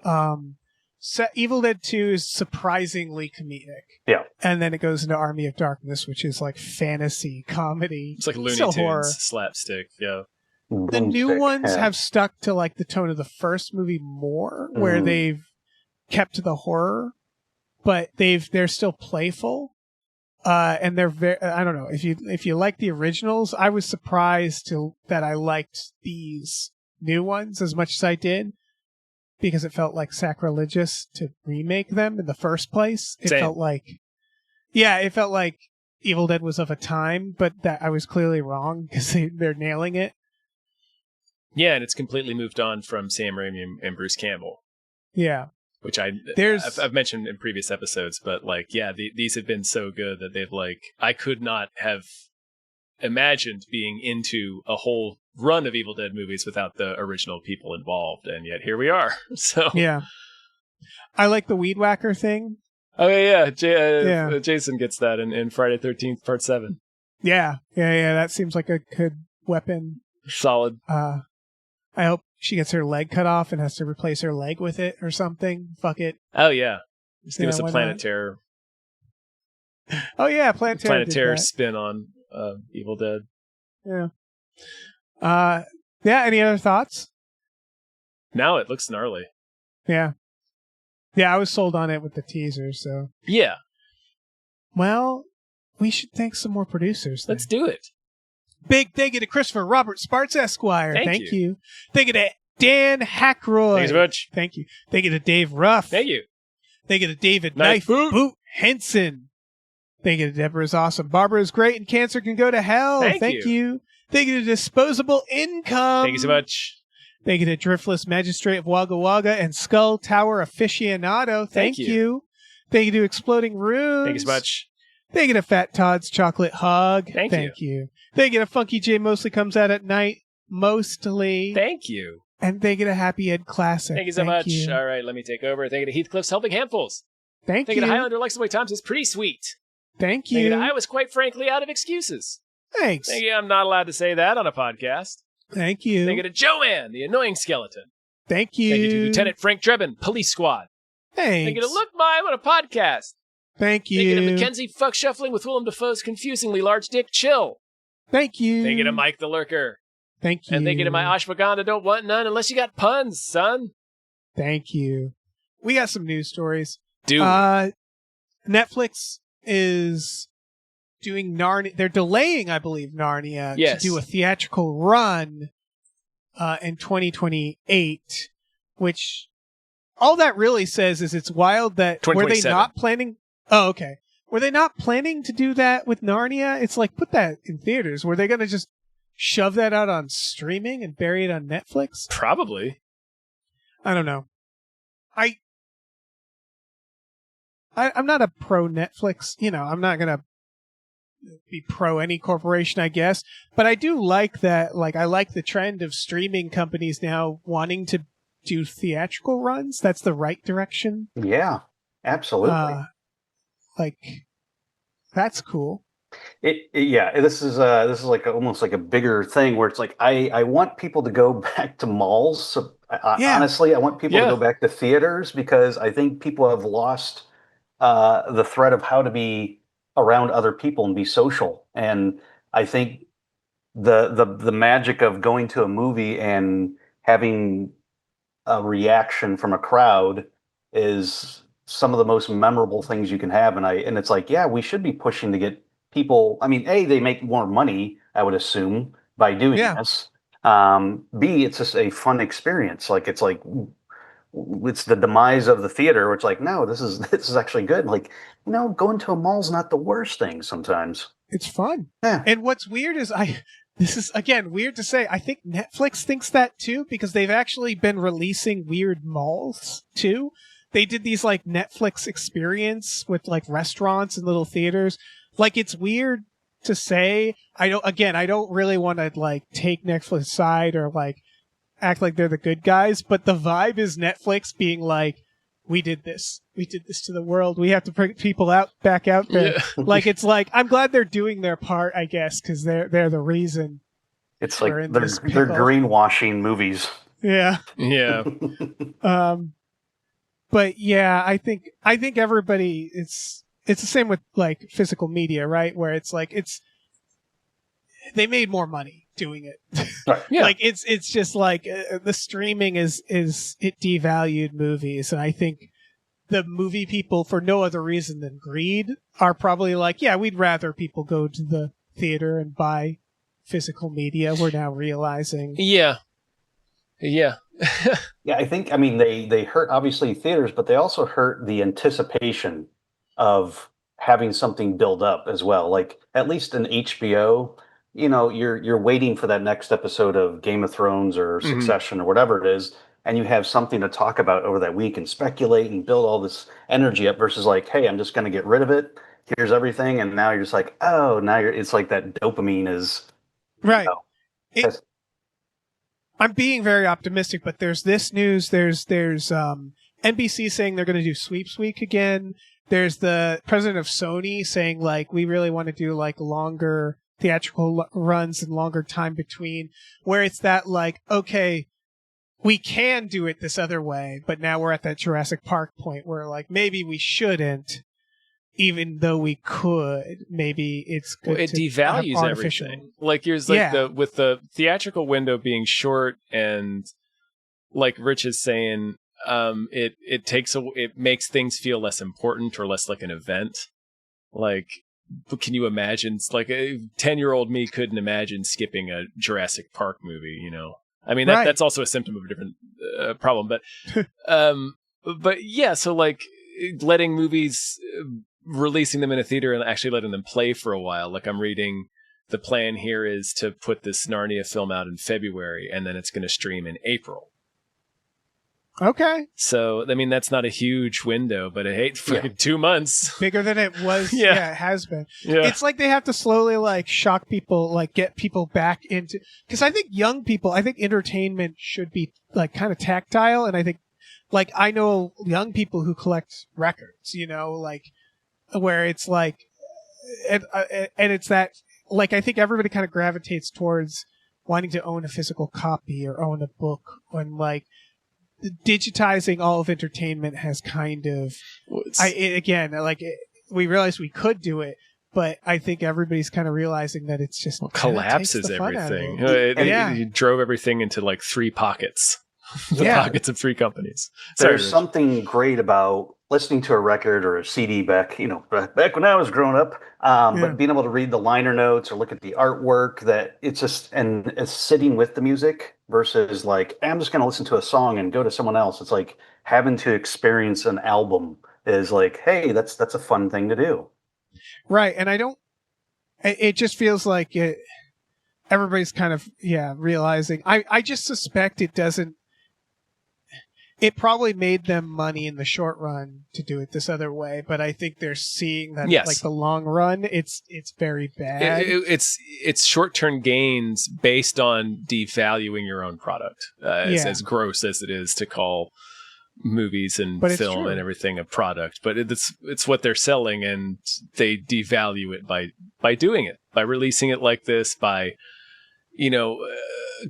Speaker 3: So Evil Dead 2 is surprisingly comedic.
Speaker 4: Yeah.
Speaker 3: And then it goes into Army of Darkness, which is like fantasy comedy.
Speaker 1: It's like Looney
Speaker 3: Still
Speaker 1: Tunes
Speaker 3: horror.
Speaker 1: slapstick. Yeah.
Speaker 3: The new ones have stuck to like the tone of the first movie more, where they've kept to the horror, but they're still playful. And they're very, I don't know, if you like the originals, I was surprised that I liked these new ones as much as I did, because it felt like sacrilegious to remake them in the first place. It felt like Evil Dead was of a time, but that I was clearly wrong, because they're nailing it.
Speaker 1: Yeah, and it's completely moved on from Sam Raimi and Bruce Campbell.
Speaker 3: Yeah.
Speaker 1: Which I've mentioned in previous episodes, but like, yeah, these have been so good that they've like, I could not have imagined being into a whole run of Evil Dead movies without the original people involved, and yet here we are. So
Speaker 3: yeah, I like the Weed Whacker thing.
Speaker 1: Oh yeah. Jason gets that in Friday 13th Part 7.
Speaker 3: Yeah. That seems like a good weapon.
Speaker 1: Solid.
Speaker 3: I hope she gets her leg cut off and has to replace her leg with it or something. Fuck it.
Speaker 1: Oh, yeah. Just give us a Planet Terror.
Speaker 3: Oh, yeah. Planet
Speaker 1: Terror spin on Evil Dead.
Speaker 3: Yeah. Any other thoughts?
Speaker 1: Now it looks gnarly.
Speaker 3: Yeah. Yeah, I was sold on it with the teaser, so.
Speaker 1: Yeah.
Speaker 3: Well, we should thank some more producers.
Speaker 1: Let's do it.
Speaker 3: Big thank you to Christopher Robert Sparks Esquire.
Speaker 1: Thank you.
Speaker 3: Thank you to Dan Hackroyd.
Speaker 1: Thanks so much.
Speaker 3: Thank you. Thank you to Dave Ruff.
Speaker 1: Thank you.
Speaker 3: Thank you to David Knife Boot Henson. Thank you to Deborah's Awesome. Barbara is great and cancer can go to hell. Thank you. Thank you to Disposable Income.
Speaker 1: Thank you so much.
Speaker 3: Thank you to Driftless Magistrate of Wagga Wagga and Skull Tower Aficionado. Thank you. Thank you to Exploding Runes.
Speaker 1: Thank you so much.
Speaker 3: Thank you to Fat Todd's Chocolate Hug.
Speaker 1: Thank you.
Speaker 3: Thank you to Funky J Mostly Comes Out at Night. Mostly.
Speaker 1: Thank you.
Speaker 3: And thank you to Happy Ed Classic.
Speaker 1: Thank you so much. All right, let me take over. Thank you to Heathcliff's Helping Handfuls.
Speaker 3: Thank you.
Speaker 1: Thank you to Highlander Alexa Boy Thompson's Pretty Sweet.
Speaker 3: Thank you.
Speaker 1: Thank you to I was quite frankly out of excuses.
Speaker 3: Thanks.
Speaker 1: Thank you. I'm not allowed to say that on a podcast.
Speaker 3: Thank you.
Speaker 1: Thank you to Joanne, the annoying skeleton.
Speaker 3: Thank you.
Speaker 1: Thank you to Lieutenant Frank Drebin, Police Squad.
Speaker 3: Thanks.
Speaker 1: Thank you to Look Mime on a podcast.
Speaker 3: Thank you.
Speaker 1: Thank you to Mackenzie Fuck Shuffling with Willem Dafoe's confusingly large dick chill.
Speaker 3: Thank you.
Speaker 1: Thank you to Mike the Lurker.
Speaker 3: Thank you.
Speaker 1: And thank you to my ashwagandha don't want none unless you got puns, son.
Speaker 3: Thank you. We got some news stories. Netflix is doing Narnia. They're delaying, I believe, Narnia to do a theatrical run in 2028, which all that really says is it's wild that were they not planning? Oh, okay. Were they not planning to do that with Narnia? It's like, put that in theaters. Were they going to just shove that out on streaming and bury it on Netflix?
Speaker 1: Probably.
Speaker 3: I don't know. I'm not a pro Netflix. I'm not going to be pro any corporation, I guess. But I do like that. Like, I like the trend of streaming companies now wanting to do theatrical runs. That's the right direction.
Speaker 4: Yeah, absolutely.
Speaker 3: That's cool.
Speaker 4: This is like almost like a bigger thing where it's like I want people to go back to malls. So honestly, I want people to go back to theaters, because I think people have lost the thread of how to be around other people and be social. And I think the magic of going to a movie and having a reaction from a crowd is some of the most memorable things you can have. And it's like, we should be pushing to get people. I mean, A, they make more money, I would assume, by doing this. B, it's just a fun experience. Like, it's the demise of the theater, where it's like, no, this is actually good. Like, going to a mall's not the worst thing sometimes.
Speaker 3: It's fun.
Speaker 4: Yeah.
Speaker 3: And what's weird is this is, again, weird to say, I think Netflix thinks that too, because they've actually been releasing weird malls too. they did these like Netflix experience with like restaurants and little theaters. Like, it's weird to say. I don't really want to like take Netflix side or like act like they're the good guys, but the vibe is Netflix being like, we did this to the world. We have to bring people back out there. Yeah. Like, it's like, I'm glad they're doing their part, I guess, because they're the reason.
Speaker 4: It's like they're greenwashing movies.
Speaker 3: Yeah.
Speaker 1: Yeah.
Speaker 3: But yeah, I think everybody, it's the same with like physical media, right? Where it's like they made more money doing it.
Speaker 4: Right.
Speaker 1: Yeah.
Speaker 3: Like it's just like the streaming it devalued movies, and I think the movie people, for no other reason than greed, are probably like, yeah, we'd rather people go to the theater and buy physical media. We're now realizing.
Speaker 1: Yeah. Yeah.
Speaker 4: Yeah, I think, I mean, they hurt, obviously, theaters, but they also hurt the anticipation of having something build up as well. Like, at least in HBO, you know, you're waiting for that next episode of Game of Thrones or Succession or whatever it is, and you have something to talk about over that week and speculate and build all this energy up versus like, hey, I'm just going to get rid of it. Here's everything. And now you're just like, oh, it's like that dopamine is...
Speaker 3: Right.
Speaker 4: You know,
Speaker 3: I'm being very optimistic, but there's this news. There's NBC saying they're going to do Sweeps Week again. There's the president of Sony saying, like, we really want to do like longer theatrical runs and longer time between, where it's that like, okay, we can do it this other way, but now we're at that Jurassic Park point where like maybe we shouldn't, even though we could. Maybe it's good.
Speaker 1: Well, it devalues everything. Like yours, like with the theatrical window being short, and like Rich is saying, it makes things feel less important or less like an event. Like, can you imagine? Like, a 10-year-old me couldn't imagine skipping a Jurassic Park movie. You know, I mean, that's also a symptom of a different problem. But yeah, so like letting movies. Releasing them in a theater and actually letting them play for a while. Like, I'm reading, the plan here is to put this Narnia film out in February, and then it's going to stream in April.
Speaker 3: Okay.
Speaker 1: So, I mean, that's not a huge window, but 2 months.
Speaker 3: Bigger than it was. Yeah, it has been. Yeah. It's like they have to slowly, like, shock people, like, get people back into... Because I think entertainment should be, like, kind of tactile, and I think, like, I know young people who collect records, you know, like... where it's like, and it's that, like, I think everybody kind of gravitates towards wanting to own a physical copy or own a book, and like digitizing all of entertainment has kind of, we realized we could do it, but I think everybody's kind of realizing that it's just
Speaker 1: collapses everything. It drove everything into like three pockets. Pockets of three companies.
Speaker 4: There's something great about listening to a record or a CD back when I was growing up, but being able to read the liner notes or look at the artwork, that it's just, and it's sitting with the music versus like, I'm just going to listen to a song and go to someone else. It's like having to experience an album is like, hey, that's a fun thing to do.
Speaker 3: Right. And it just feels like everybody's kind of, realizing, I just suspect it probably made them money in the short run to do it this other way, but I think they're seeing that like the long run, it's very bad.
Speaker 1: It's short-term gains based on devaluing your own product, as gross as it is to call movies and film and everything a product, but it's what they're selling, and they devalue it by doing it, by releasing it like this, by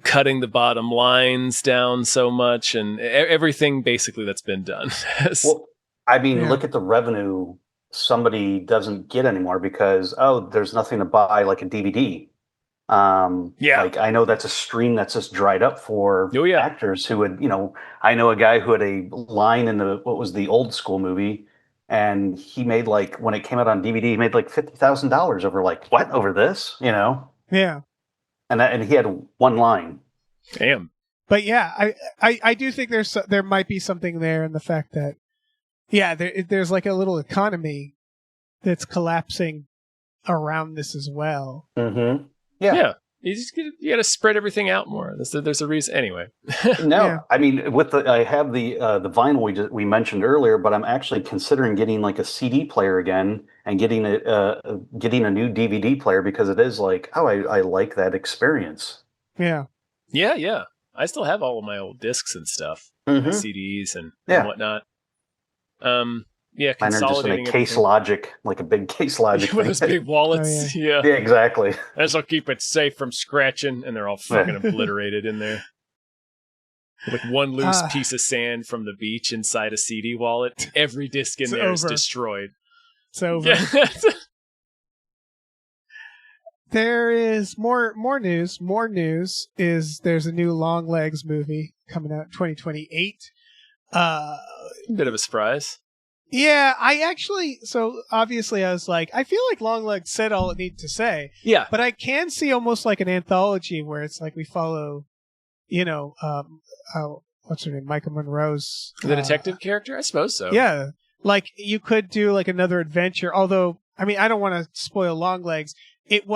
Speaker 1: cutting the bottom lines down so much, and everything basically that's been done.
Speaker 4: Well, I mean, look at the revenue somebody doesn't get anymore because, there's nothing to buy like a DVD. Like, I know that's a stream that's just dried up for actors who would, I know a guy who had a line in what was the Old School movie, and he made, like, when it came out on DVD, he made like $50,000 over, like, what, over this,
Speaker 3: Yeah.
Speaker 4: And he had one line.
Speaker 1: Damn.
Speaker 3: But I do think there might be something there in the fact that, there's like a little economy that's collapsing around this as well.
Speaker 4: Mm-hmm.
Speaker 1: Yeah. You got to spread everything out more. There's a reason. Anyway.
Speaker 4: No,
Speaker 3: Yeah.
Speaker 4: I mean, I have the vinyl we mentioned earlier, but I'm actually considering getting like a CD player again and getting a new DVD player because it is like, I like that experience.
Speaker 3: Yeah.
Speaker 1: Yeah. I still have all of my old discs and stuff, my CDs and whatnot. Yeah,
Speaker 4: mine are just in a Case Logic, like a big Case Logic.
Speaker 1: With those big wallets.
Speaker 3: Oh,
Speaker 1: yeah,
Speaker 4: exactly.
Speaker 1: That'll keep it safe from scratching, and they're all fucking obliterated in there. Like one loose piece of sand from the beach inside a CD wallet. Every disc in there is destroyed.
Speaker 3: It's over.
Speaker 1: Yeah.
Speaker 3: There is more news. More news is there's a new Long Legs movie coming out in 2028.
Speaker 1: Bit of a surprise.
Speaker 3: Yeah, so obviously I was like, I feel like Longlegs said all it needed to say.
Speaker 1: Yeah.
Speaker 3: But I can see almost like an anthology where it's like we follow, what's her name? Michael Monroe's.
Speaker 1: The detective character? I suppose so.
Speaker 3: Yeah. Like you could do like another adventure, although, I mean, I don't want to spoil Longlegs. It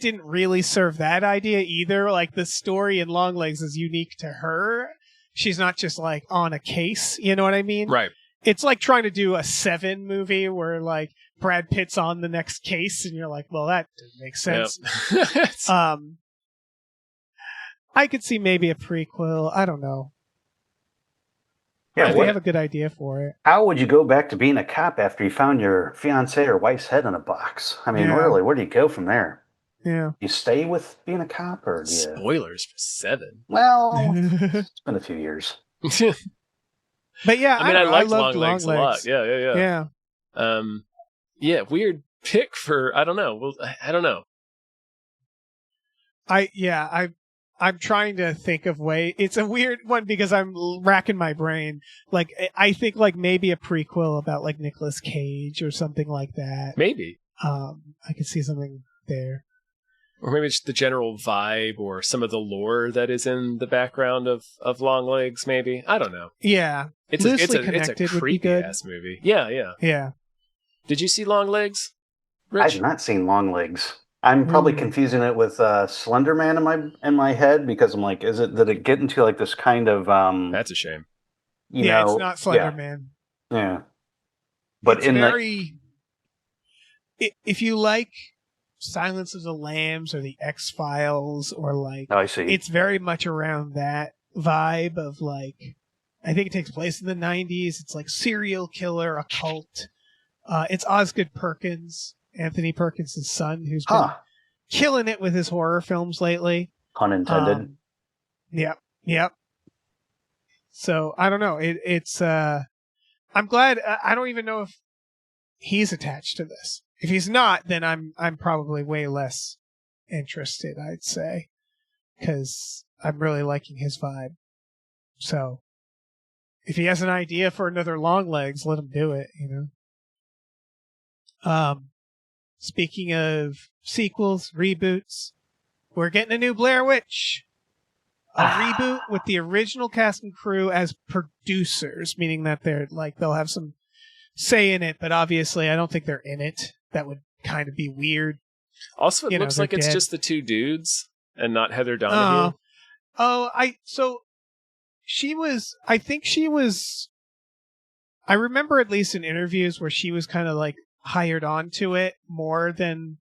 Speaker 3: didn't really serve that idea either. Like the story in Longlegs is unique to her. She's not just like on a case, you know what I mean?
Speaker 1: Right.
Speaker 3: It's like trying to do a Seven movie where like Brad Pitt's on the next case and you're like, well, that doesn't make sense. Yep. I could see maybe a prequel. I don't know.
Speaker 4: Yeah,
Speaker 3: they have a good idea for it.
Speaker 4: How would you go back to being a cop after you found your fiance or wife's head in a box? I mean, really, where do you go from there?
Speaker 3: Yeah.
Speaker 4: You stay with being a cop or do you...
Speaker 1: Spoilers for Seven.
Speaker 4: Well, it's been a few years.
Speaker 3: But yeah,
Speaker 1: I liked Long Legs a lot. Yeah. Yeah, weird pick for, I don't know. Well, I don't know.
Speaker 3: I'm trying to think of way. It's a weird one because I'm racking my brain. Like I think like maybe a prequel about like Nicolas Cage or something like that.
Speaker 1: Maybe.
Speaker 3: I could see something there.
Speaker 1: Or maybe just the general vibe or some of the lore that is in the background of Long Legs, maybe. I don't know.
Speaker 3: Yeah.
Speaker 1: It's a creepy ass movie. Yeah. Did you see Long Legs, Rich?
Speaker 4: I've not seen Long Legs. I'm probably confusing it with Slender Man in my head because I'm like, did it get into like this kind of
Speaker 1: That's a shame.
Speaker 3: It's not Slender Man.
Speaker 4: Yeah. But
Speaker 3: it's if you like Silence of the Lambs or the X-Files or like
Speaker 4: I see.
Speaker 3: It's very much around that vibe of like I think it takes place in the 90s. It's like serial killer, occult. It's Osgood Perkins, Anthony Perkins' son, who's been killing it with his horror films lately.
Speaker 4: Pun intended.
Speaker 3: Yep. So I don't know. It's I'm glad. I don't even know if he's attached to this. If he's not, then I'm probably way less interested, I'd say, because I'm really liking his vibe. So if he has an idea for another Long Legs, let him do it, Speaking of sequels, reboots, we're getting a new Blair Witch. A reboot with the original cast and crew as producers, meaning that they'll have some say in it, but obviously I don't think they're in it. That would kind of be weird.
Speaker 1: Also, it looks like it's just the two dudes and not Heather Donahue.
Speaker 3: I remember at least in interviews where she was kind of like hired onto it more than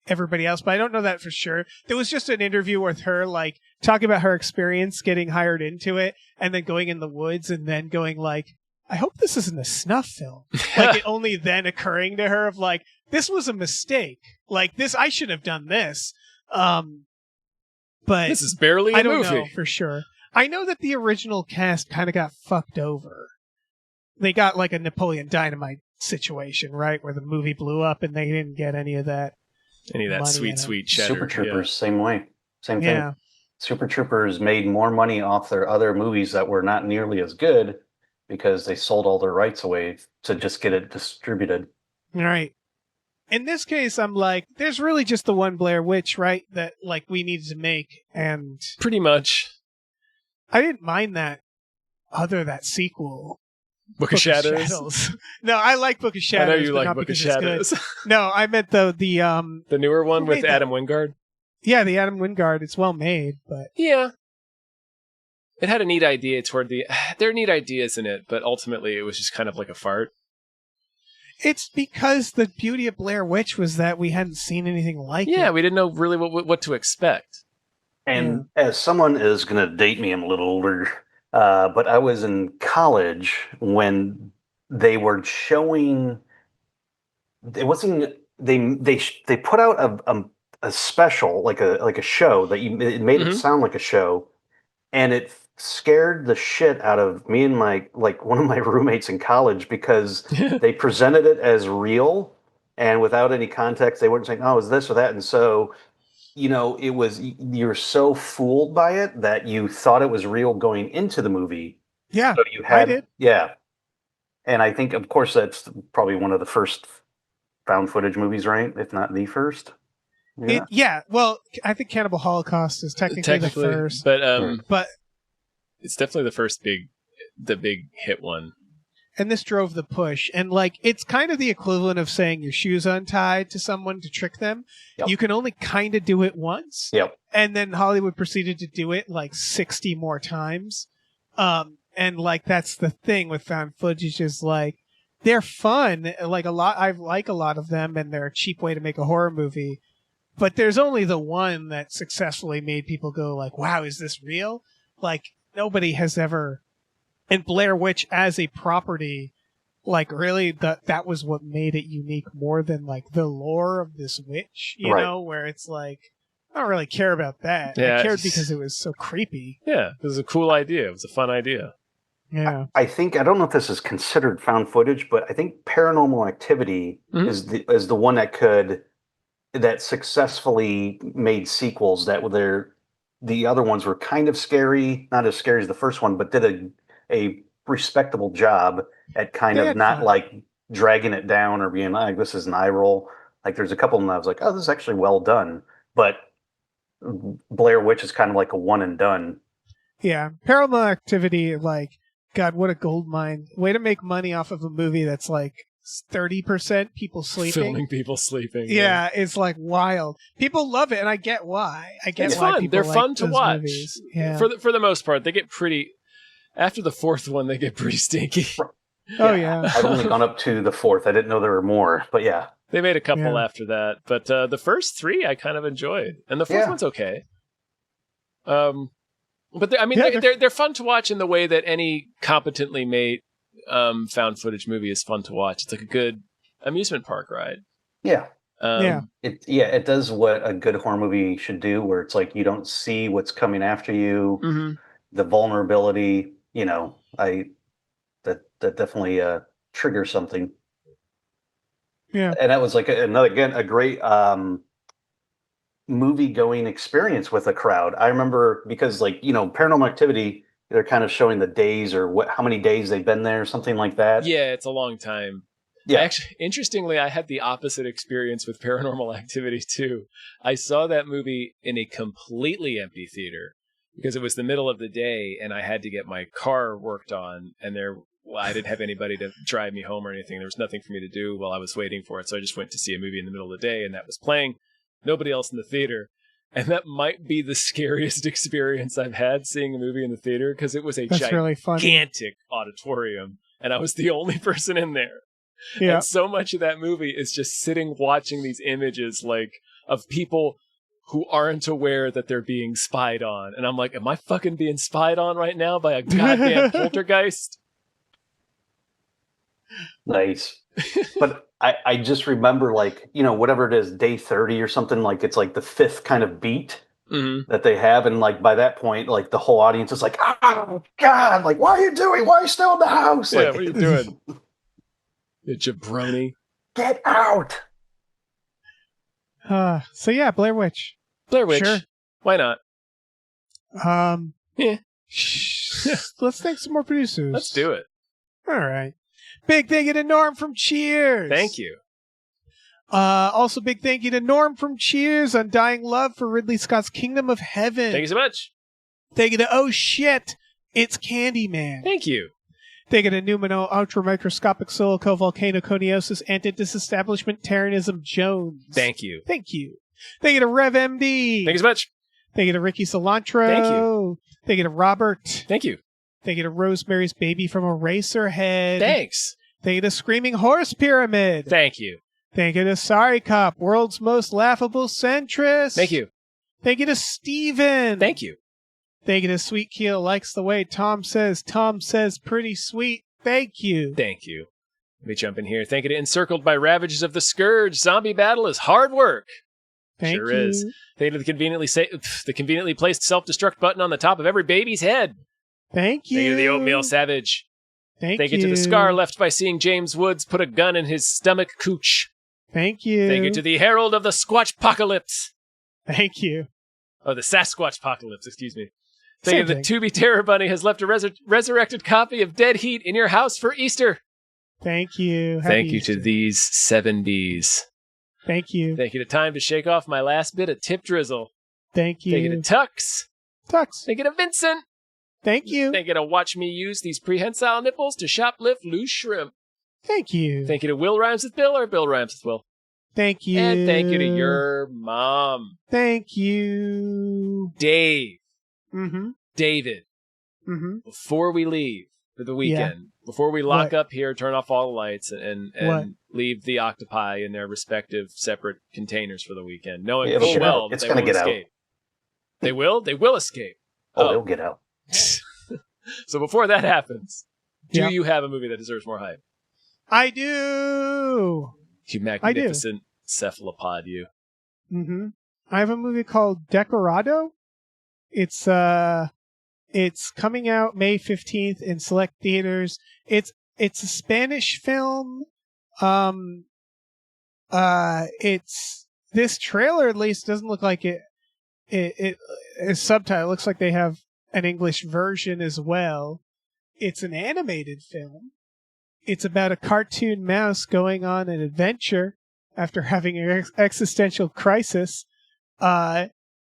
Speaker 3: everybody else, but I don't know that for sure. There was just an interview with her, like, talking about her experience getting hired into it and then going in the woods and then going like, I hope this isn't a snuff film. Like, it only then occurring to her of like, this was a mistake. Like, I should have done this. But
Speaker 1: this is barely a movie.
Speaker 3: I don't know for sure. I know that the original cast kind of got fucked over. They got like a Napoleon Dynamite situation, right? Where the movie blew up and they didn't get any of that.
Speaker 1: Any of that sweet cheddar.
Speaker 4: Super Troopers, same way. Same thing. Yeah. Super Troopers made more money off their other movies that were not nearly as good because they sold all their rights away to just get it distributed.
Speaker 3: Right. In this case, I'm like, there's really just the one Blair Witch, right? That like we needed to make, and
Speaker 1: pretty much.
Speaker 3: I didn't mind that sequel.
Speaker 1: Book of Shadows.
Speaker 3: No, I like Book of Shadows.
Speaker 1: I know you like Book of Shadows.
Speaker 3: No, I meant the
Speaker 1: newer one with Adam Wingard.
Speaker 3: Yeah, the Adam Wingard, it's well made, but...
Speaker 1: Yeah. It had a neat idea there are neat ideas in it, but ultimately it was just kind of like a fart.
Speaker 3: It's because the beauty of Blair Witch was that we hadn't seen anything like it.
Speaker 1: Yeah, we didn't know really what to expect.
Speaker 4: And as someone is going to date me, I'm a little older, but I was in college when they were showing. It wasn't they put out a special like a show that it made it sound like a show, and it scared the shit out of me and one of my roommates in college because they presented it as real and without any context. They weren't saying, "Oh, is this or that," and so. You're so fooled by it that you thought it was real going into the movie.
Speaker 3: Yeah,
Speaker 4: so I
Speaker 3: did.
Speaker 4: Yeah. And I think, of course, that's probably one of the first found footage movies, right? If not the first.
Speaker 3: Yeah. Well, I think Cannibal Holocaust is technically the first.
Speaker 1: But it's definitely the big hit one.
Speaker 3: And this drove the push. And it's kind of the equivalent of saying your shoes untied to someone to trick them. Yep. You can only kind of do it once.
Speaker 4: Yep.
Speaker 3: And then Hollywood proceeded to do it 60 more times. And that's the thing with found footage is they're fun. I like a lot of them, and they're a cheap way to make a horror movie. But there's only the one that successfully made people go wow, is this real? Nobody has ever. And Blair Witch as a property, really, that was what made it unique more than the lore of this witch, you know, where it's I don't really care about that.
Speaker 1: Yeah,
Speaker 3: I cared because it was so creepy.
Speaker 1: Yeah, it was a cool idea. It was a fun idea.
Speaker 3: Yeah,
Speaker 4: I think I don't know if this is considered found footage, but I think Paranormal Activity is the one that successfully made sequels that were the other ones were kind of scary, not as scary as the first one, but did a respectable job at kind of not dragging it down or being this is an eye roll. There's a couple of them I was oh, this is actually well done. But Blair Witch is kind of a one and done.
Speaker 3: Yeah. Paranormal Activity, God, what a gold mine. Way to make money off of a movie that's 30% people sleeping.
Speaker 1: Filming people sleeping.
Speaker 3: Yeah, it's wild. People love it, and I get why.
Speaker 1: It's fun. They're fun to watch.
Speaker 3: Movies. Yeah.
Speaker 1: For the most part, they get pretty. After the fourth one, they get pretty stinky.
Speaker 3: Oh, yeah.
Speaker 4: I've only gone up to the fourth. I didn't know there were more, but yeah.
Speaker 1: They made a couple after that. But the first three I kind of enjoyed. And the fourth one's okay. But they're fun to watch in the way that any competently made found footage movie is fun to watch. It's a good amusement park ride.
Speaker 4: Yeah.
Speaker 3: Yeah.
Speaker 4: It does what a good horror movie should do, where it's you don't see what's coming after you, the vulnerability. That definitely triggers something.
Speaker 3: Yeah,
Speaker 4: and that was a great movie going experience with a crowd. I remember because Paranormal Activity, they're kind of showing the days or how many days they've been there, something like that.
Speaker 1: Yeah, it's a long time.
Speaker 4: Yeah.
Speaker 1: Actually, interestingly, I had the opposite experience with Paranormal Activity too. I saw that movie in a completely empty theater because it was the middle of the day and I had to get my car worked on, and I didn't have anybody to drive me home or anything. There was nothing for me to do while I was waiting for it. So I just went to see a movie in the middle of the day, and that was playing. Nobody else in the theater. And that might be the scariest experience I've had seeing a movie in the theater, because it was a gigantic auditorium, and I was the only person in there. Yeah. And so much of that movie is just sitting watching these images of people who aren't aware that they're being spied on. And I'm am I fucking being spied on right now by a goddamn poltergeist?
Speaker 4: Nice. But I just remember whatever it is, day 30 or something, it's the fifth kind of beat that they have. And by that point, the whole audience is oh God, what are you doing? Why are you still in the house?
Speaker 1: Yeah, what are you doing? You jabroni.
Speaker 4: Get out.
Speaker 3: So yeah, Blair Witch.
Speaker 1: Blair Witch.
Speaker 3: Sure.
Speaker 1: Why not?
Speaker 3: Yeah. Let's thank some more producers.
Speaker 1: Let's do it.
Speaker 3: All right. Big thank you to Norm from Cheers.
Speaker 1: Thank you.
Speaker 3: Also, big thank you to Norm from Cheers. Undying love for Ridley Scott's Kingdom of Heaven.
Speaker 1: Thank you so much.
Speaker 3: Thank you to Oh Shit, It's Candyman.
Speaker 1: Thank you.
Speaker 3: Thank you to Numino Ultramicroscopic Silico Volcano Coniosis Anti-Disestablishment Terranism Jones.
Speaker 1: Thank you.
Speaker 3: Thank you. Thank you to Rev MD.
Speaker 1: Thank you so much.
Speaker 3: Thank you to Ricky Cilantro.
Speaker 1: Thank you.
Speaker 3: Thank you to Robert.
Speaker 1: Thank you.
Speaker 3: Thank you to Rosemary's Baby from Eraserhead.
Speaker 1: Thanks.
Speaker 3: Thank you to Screaming Horse Pyramid.
Speaker 1: Thank you.
Speaker 3: Thank you to Sorry Cop, world's most laughable centrist.
Speaker 1: Thank you.
Speaker 3: Thank you to Steven.
Speaker 1: Thank you.
Speaker 3: Thank you to Sweet Keel, likes the way Tom says pretty sweet. Thank you.
Speaker 1: Thank you. Let me jump in here. Thank you to Encircled by Ravages of the Scourge. Zombie battle is hard work.
Speaker 3: Thank
Speaker 1: sure
Speaker 3: you.
Speaker 1: Is. Thank you to the conveniently placed self-destruct button on the top of every baby's head.
Speaker 3: Thank you.
Speaker 1: Thank you to the Oatmeal Savage.
Speaker 3: Thank
Speaker 1: you to the scar left by seeing James Woods put a gun in his stomach cooch.
Speaker 3: Thank you.
Speaker 1: Thank you to the Herald of the Squatchpocalypse.
Speaker 3: Thank you.
Speaker 1: Oh, the Sasquatchpocalypse, excuse me. Thank you to the Tubi Terror Bunny has left a resurrected copy of Dead Heat in your house for Easter.
Speaker 3: Thank you.
Speaker 1: Thank you to these 7 Bs.
Speaker 3: Thank you.
Speaker 1: Thank you to Time to shake off my last bit of tip drizzle.
Speaker 3: Thank you.
Speaker 1: Thank you to Tux. Thank you to Vincent.
Speaker 3: Thank you.
Speaker 1: Thank you to watch me use these prehensile nipples to shoplift loose shrimp.
Speaker 3: Thank you.
Speaker 1: Thank you to Will Rhymes with Bill or Bill Rhymes with Will.
Speaker 3: Thank you.
Speaker 1: And thank you to your mom.
Speaker 3: Thank you.
Speaker 1: Dave.
Speaker 3: Mm-hmm.
Speaker 1: David.
Speaker 3: Mm-hmm.
Speaker 1: Before we leave for the weekend, before we lock up here, turn off all the lights, and leave the octopi in their respective separate containers for the weekend, knowing full well that they won't escape. They will? They will escape.
Speaker 4: Oh, they'll get out.
Speaker 1: So before that happens, do you have a movie that deserves more hype?
Speaker 3: I do.
Speaker 1: You magnificent cephalopod, you.
Speaker 3: Mm-hmm. I have a movie called Decorado. It's coming out May 15th in select theaters. It's a Spanish film. It's this trailer at least doesn't look like it is subtitled. It looks like they have an English version as well. It's an animated film. It's about a cartoon mouse going on an adventure after having an existential crisis. And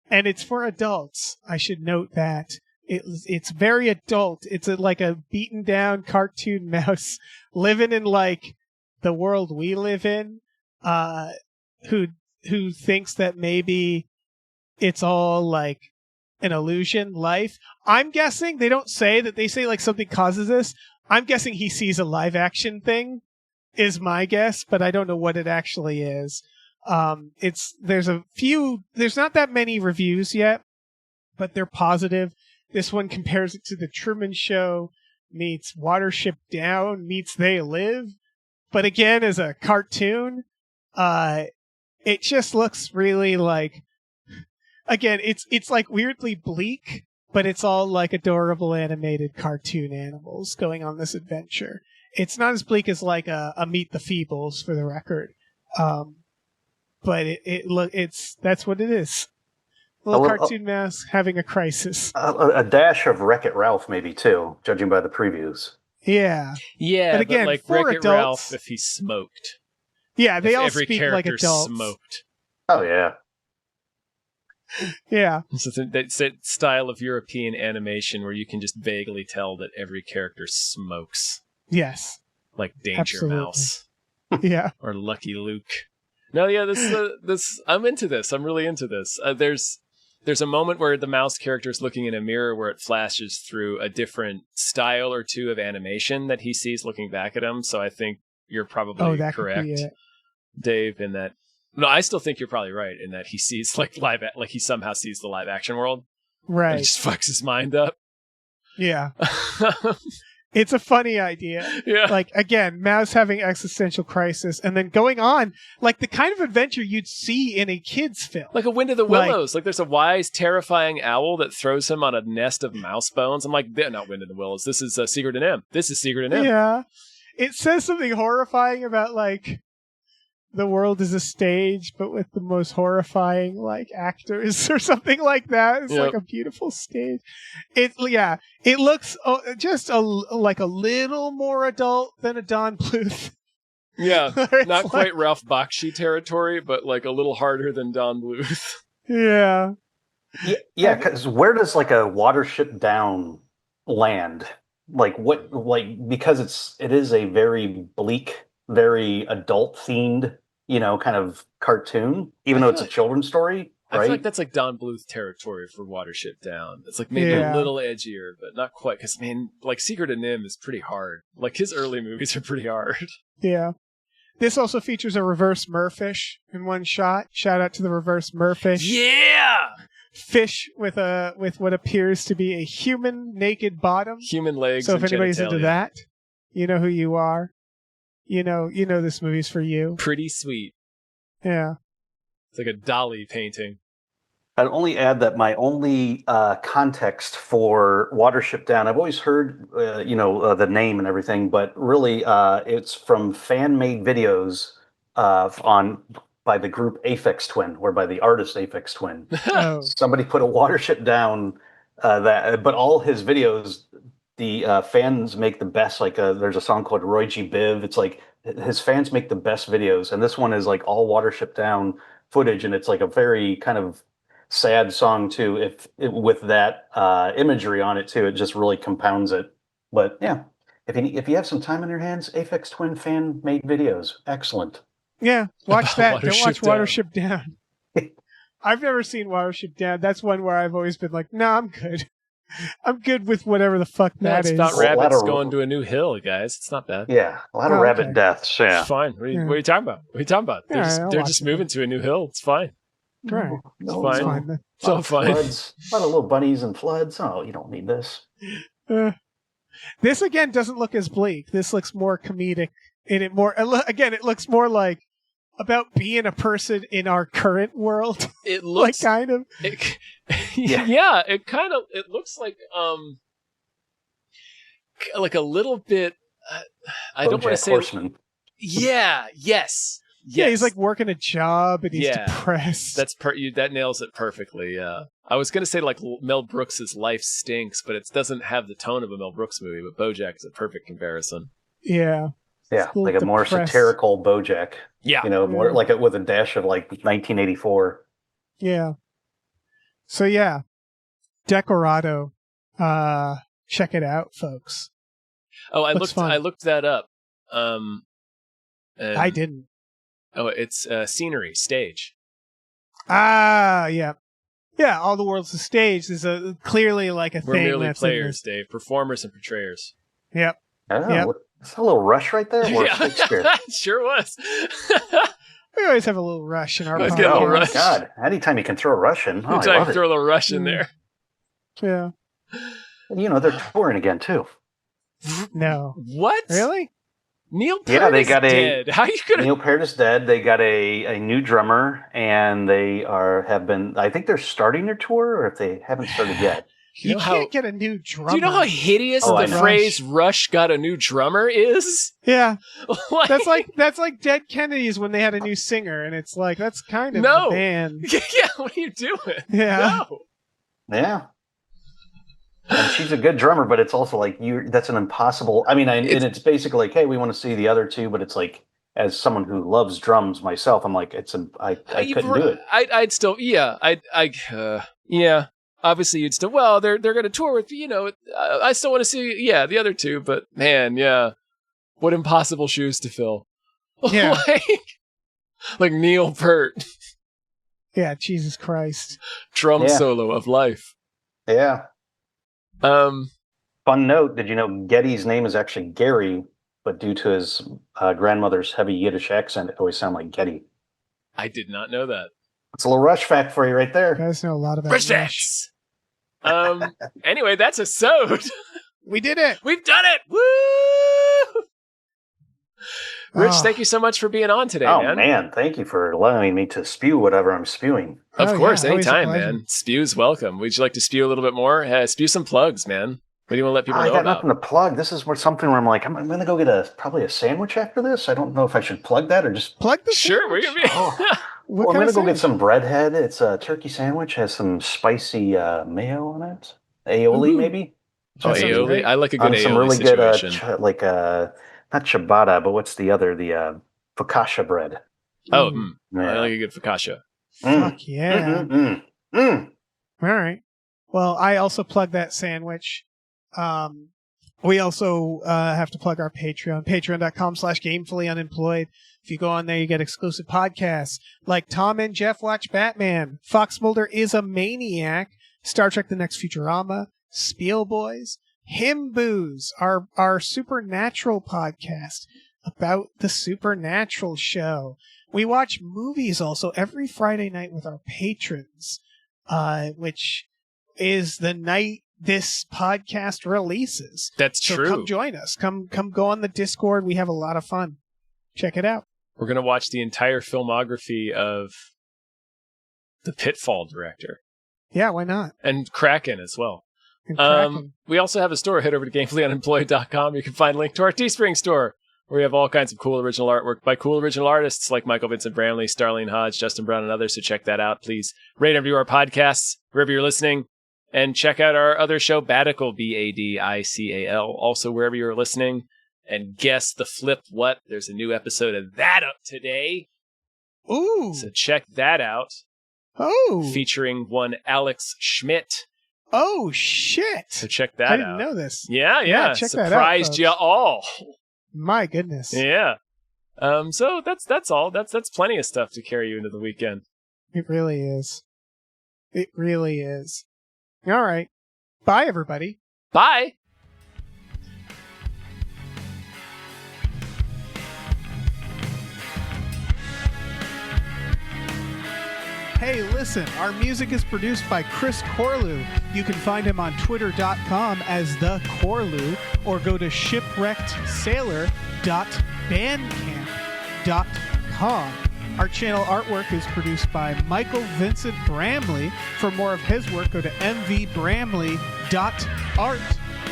Speaker 3: it's for adults. I should note that. It's very adult. It's like a beaten down cartoon mouse living in like the world we live in, who thinks that maybe it's all like an illusion, life. I'm guessing they don't say that. They say like something causes this. I'm guessing he sees a live action thing is my guess, but I don't know what it actually is. There's not that many reviews yet, but they're positive. This one compares it to The Truman Show meets Watership Down meets They Live. But again, as a cartoon, it just looks really like, again, it's like weirdly bleak, but it's all like adorable animated cartoon animals going on this adventure. It's not as bleak as like a Meet the Feebles, for the record. But that's what it is. A little cartoon mouse having a crisis.
Speaker 4: A dash of Wreck-It Ralph, maybe too, judging by the previews.
Speaker 3: Yeah.
Speaker 1: Yeah,
Speaker 3: but again,
Speaker 1: like
Speaker 3: for
Speaker 1: Wreck-It
Speaker 3: adults,
Speaker 1: Ralph if he smoked.
Speaker 3: Yeah, they all
Speaker 1: every
Speaker 3: speak
Speaker 1: character
Speaker 3: like adults.
Speaker 1: Smoked.
Speaker 4: Oh yeah.
Speaker 3: Yeah.
Speaker 1: So that style of European animation where you can just vaguely tell that every character smokes.
Speaker 3: Yes.
Speaker 1: Like Danger
Speaker 3: Absolutely.
Speaker 1: Mouse.
Speaker 3: Yeah.
Speaker 1: Or Lucky Luke. No, yeah, this I'm into this. I'm really into this. There's a moment where the mouse character is looking in a mirror where it flashes through a different style or two of animation that he sees looking back at him. So I think you're probably correct, Dave, in that. No, I still think you're probably right in that he sees like he somehow sees the live action world.
Speaker 3: Right.
Speaker 1: And just fucks his mind up.
Speaker 3: Yeah. It's a funny idea.
Speaker 1: Yeah.
Speaker 3: Like, again, mouse having existential crisis and then going on like the kind of adventure you'd see in a kid's film.
Speaker 1: Like a Wind of the Willows. Like there's a wise, terrifying owl that throws him on a nest of mouse bones. I'm like, not Wind of the Willows. This is Secret and M. This is Secret and M.
Speaker 3: Yeah. It says something horrifying about like the world is a stage, but with the most horrifying like actors or something like that. It's like a beautiful stage. It looks just like a little more adult than a Don Bluth.
Speaker 1: Yeah, not quite Ralph Bakshi territory, but like a little harder than Don Bluth.
Speaker 3: Yeah.
Speaker 4: Yeah, because where does like a Watership Down land? Like what? Like because it is a very bleak, very adult themed kind of cartoon, even though it's a children's story. Right?
Speaker 1: I feel like that's like Don Bluth territory for Watership Down. It's like maybe a little edgier, but not quite. Because, like Secret of NIMH is pretty hard. Like his early movies are pretty hard.
Speaker 3: Yeah. This also features a reverse merfish in one shot. Shout out to the reverse merfish.
Speaker 1: Yeah!
Speaker 3: Fish with what appears to be a human naked bottom.
Speaker 1: Human legs.
Speaker 3: So if anybody's into that, you know who you are. You know this movie's for you.
Speaker 1: Pretty sweet.
Speaker 3: Yeah.
Speaker 1: It's like a Dali painting.
Speaker 4: I'd only add that my only context for Watership Down, I've always heard, the name and everything, but really it's from fan-made videos by the group Aphex Twin, or by the artist Aphex Twin.
Speaker 3: Oh.
Speaker 4: Somebody put a Watership Down, but all his videos, the fans make the best. Like there's a song called Roy G. Biv. It's like his fans make the best videos, and this one is like all Watership Down footage, and it's like a very kind of sad song too. With that imagery on it too, it just really compounds it. But yeah, if you have some time on your hands, Aphex Twin fan made videos, excellent.
Speaker 3: Yeah, watch that. Don't watch
Speaker 1: Down.
Speaker 3: Watership Down. I've never seen Watership Down. That's one where I've always been like, no, I'm good. I'm good with whatever the fuck that is.
Speaker 1: It's about rabbits going to a new hill, guys. It's not bad.
Speaker 4: Yeah, a lot of rabbit deaths. Yeah,
Speaker 1: it's fine. What are you talking about? What are you talking about? They're just moving to a new hill. It's fine.
Speaker 3: Right.
Speaker 1: It's fine.
Speaker 4: It's all fine. Floods, a lot of little bunnies and floods. Oh, you don't need this.
Speaker 3: This again doesn't look as bleak. This looks more comedic. It looks more like about being a person in our current world.
Speaker 1: It looks
Speaker 3: like kind of.
Speaker 1: It looks like a little bit. I don't want to say.
Speaker 4: Horseman.
Speaker 1: Yeah. Yes.
Speaker 3: Yeah, he's like working a job and he's depressed.
Speaker 1: That nails it perfectly. Yeah, I was gonna say like Mel Brooks's Life Stinks, but it doesn't have the tone of a Mel Brooks movie. But BoJack is a perfect comparison.
Speaker 3: Yeah,
Speaker 4: like a more satirical BoJack.
Speaker 1: Yeah,
Speaker 4: more like it with a dash of like 1984.
Speaker 3: Yeah. So yeah, Decorado. Check it out, folks.
Speaker 1: Oh, I looked that up.
Speaker 3: I didn't.
Speaker 1: Oh, it's scenery, stage.
Speaker 3: Ah, yeah. Yeah, all the world's a stage. There's clearly like a
Speaker 1: We're
Speaker 3: thing.
Speaker 1: We're merely
Speaker 3: that's
Speaker 1: players, Dave. Performers and portrayers.
Speaker 3: Yep.
Speaker 4: It's a little Rush right there. Or Shakespeare.
Speaker 1: It sure was.
Speaker 3: We always have a little Rush in our podcast.
Speaker 4: Oh, my God. Anytime you can throw a Rush in.
Speaker 1: Anytime you can throw a little Rush in there.
Speaker 3: Yeah.
Speaker 4: They're touring again, too.
Speaker 3: No.
Speaker 1: What?
Speaker 3: Really?
Speaker 1: Neil Peart is dead. How are you gonna?
Speaker 4: Neil Peart is dead. They got a new drummer, and have been. I think they're starting their tour, or if they haven't started yet.
Speaker 3: You can't get a new drummer.
Speaker 1: Do you know how hideous the phrase "Rush got a new drummer" is?
Speaker 3: Yeah, that's like Dead Kennedys when they had a new singer, and it's like that's kind of the band.
Speaker 1: Yeah, what are you doing?
Speaker 3: Yeah,
Speaker 4: yeah. And she's a good drummer, but it's also like that's an impossible. I mean, and it's basically like, hey, we want to see the other two, but it's like, as someone who loves drums myself, I'm like, I couldn't do it.
Speaker 1: I'd still, Obviously, you'd still. Well, they're going to tour with I still want to see the other two, but man, what impossible shoes to fill.
Speaker 3: Yeah,
Speaker 1: like Neil Peart.
Speaker 3: Yeah, Jesus Christ.
Speaker 1: Drum solo of life.
Speaker 4: Yeah. Fun note, did you know Getty's name is actually Gary, but due to his grandmother's heavy Yiddish accent, it always sounded like Getty.
Speaker 1: I did not know that.
Speaker 4: It's a little Rush fact for you right there.
Speaker 3: You guys know a lot about
Speaker 1: Rush facts. Anyway, that's a sode.
Speaker 3: We did it.
Speaker 1: We've done it. Woo! Rich, thank you so much for being on today, man.
Speaker 4: Oh, man. Thank you for allowing me to spew whatever I'm spewing.
Speaker 1: Of course, anytime, man. Spew's welcome. Would you like to spew a little bit more? Spew some plugs, man. What do you want to let people know about?
Speaker 4: I got nothing to plug. This is something where I'm like, I'm going to go get probably a sandwich after this. I don't know if I should plug that or just...
Speaker 3: Plug the
Speaker 1: Sure, we're going to be...
Speaker 4: Well, I'm going to go get some breadhead. It's a turkey sandwich. Has some spicy mayo on it. Aioli, maybe?
Speaker 1: Aioli? I like a good aioli
Speaker 4: some really
Speaker 1: situation.
Speaker 4: Good, not ciabatta, but what's the other? The focaccia bread.
Speaker 1: Oh, I like a good focaccia.
Speaker 3: Fuck yeah. All right. Well, I also plug that sandwich. We also have to plug our Patreon, patreon.com/gamefullyunemployed. If you go on there, you get exclusive podcasts like Tom and Jeff Watch Batman, Fox Mulder is a Maniac, Star Trek The Next Futurama, Spiel Boys, Him Booze, our Supernatural podcast about the Supernatural show. We watch movies also every Friday night with our patrons, which is the night this podcast releases.
Speaker 1: That's true.
Speaker 3: Come join us. Come go on the Discord. We have a lot of fun. Check it out.
Speaker 1: We're going to watch the entire filmography of the Pitfall director.
Speaker 3: Yeah, why not?
Speaker 1: And Kraken as well.
Speaker 3: And Kraken.
Speaker 1: We also have a store. Head over to gamefullyunemployed.com. You can find a link to our Teespring store, where we have all kinds of cool original artwork by cool original artists like Michael Vincent Bramley, Starlene Hodge, Justin Brown, and others. So check that out. Please rate and review our podcasts wherever you're listening. And check out our other show, Badical, Badical, also wherever you're listening. And guess the flip what? There's a new episode of that up today.
Speaker 3: Ooh.
Speaker 1: So check that out.
Speaker 3: Oh.
Speaker 1: Featuring one Alex Schmidt.
Speaker 3: Oh, shit.
Speaker 1: So check that out.
Speaker 3: I didn't know this.
Speaker 1: Yeah.
Speaker 3: Check that out.
Speaker 1: Surprised you all.
Speaker 3: My goodness.
Speaker 1: Yeah. So that's all. That's plenty of stuff to carry you into the weekend.
Speaker 3: It really is. It really is. All right. Bye, everybody.
Speaker 1: Bye.
Speaker 3: Hey, listen, our music is produced by Chris Corlew. You can find him on twitter.com as The Corlew, or go to shipwreckedsailor.bandcamp.com. Our channel artwork is produced by Michael Vincent Bramley. For more of his work, go to mvbramley.art.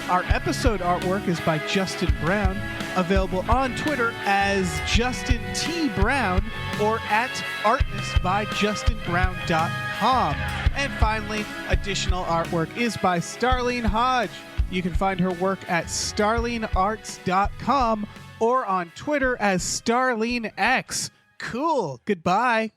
Speaker 3: Our episode artwork is by Justin Brown, available on Twitter as Justin T. Brown or at artnessbyjustinbrown.com. And finally, additional artwork is by Starlene Hodge. You can find her work at starlenearts.com or on Twitter as StarleneX. Cool. Goodbye.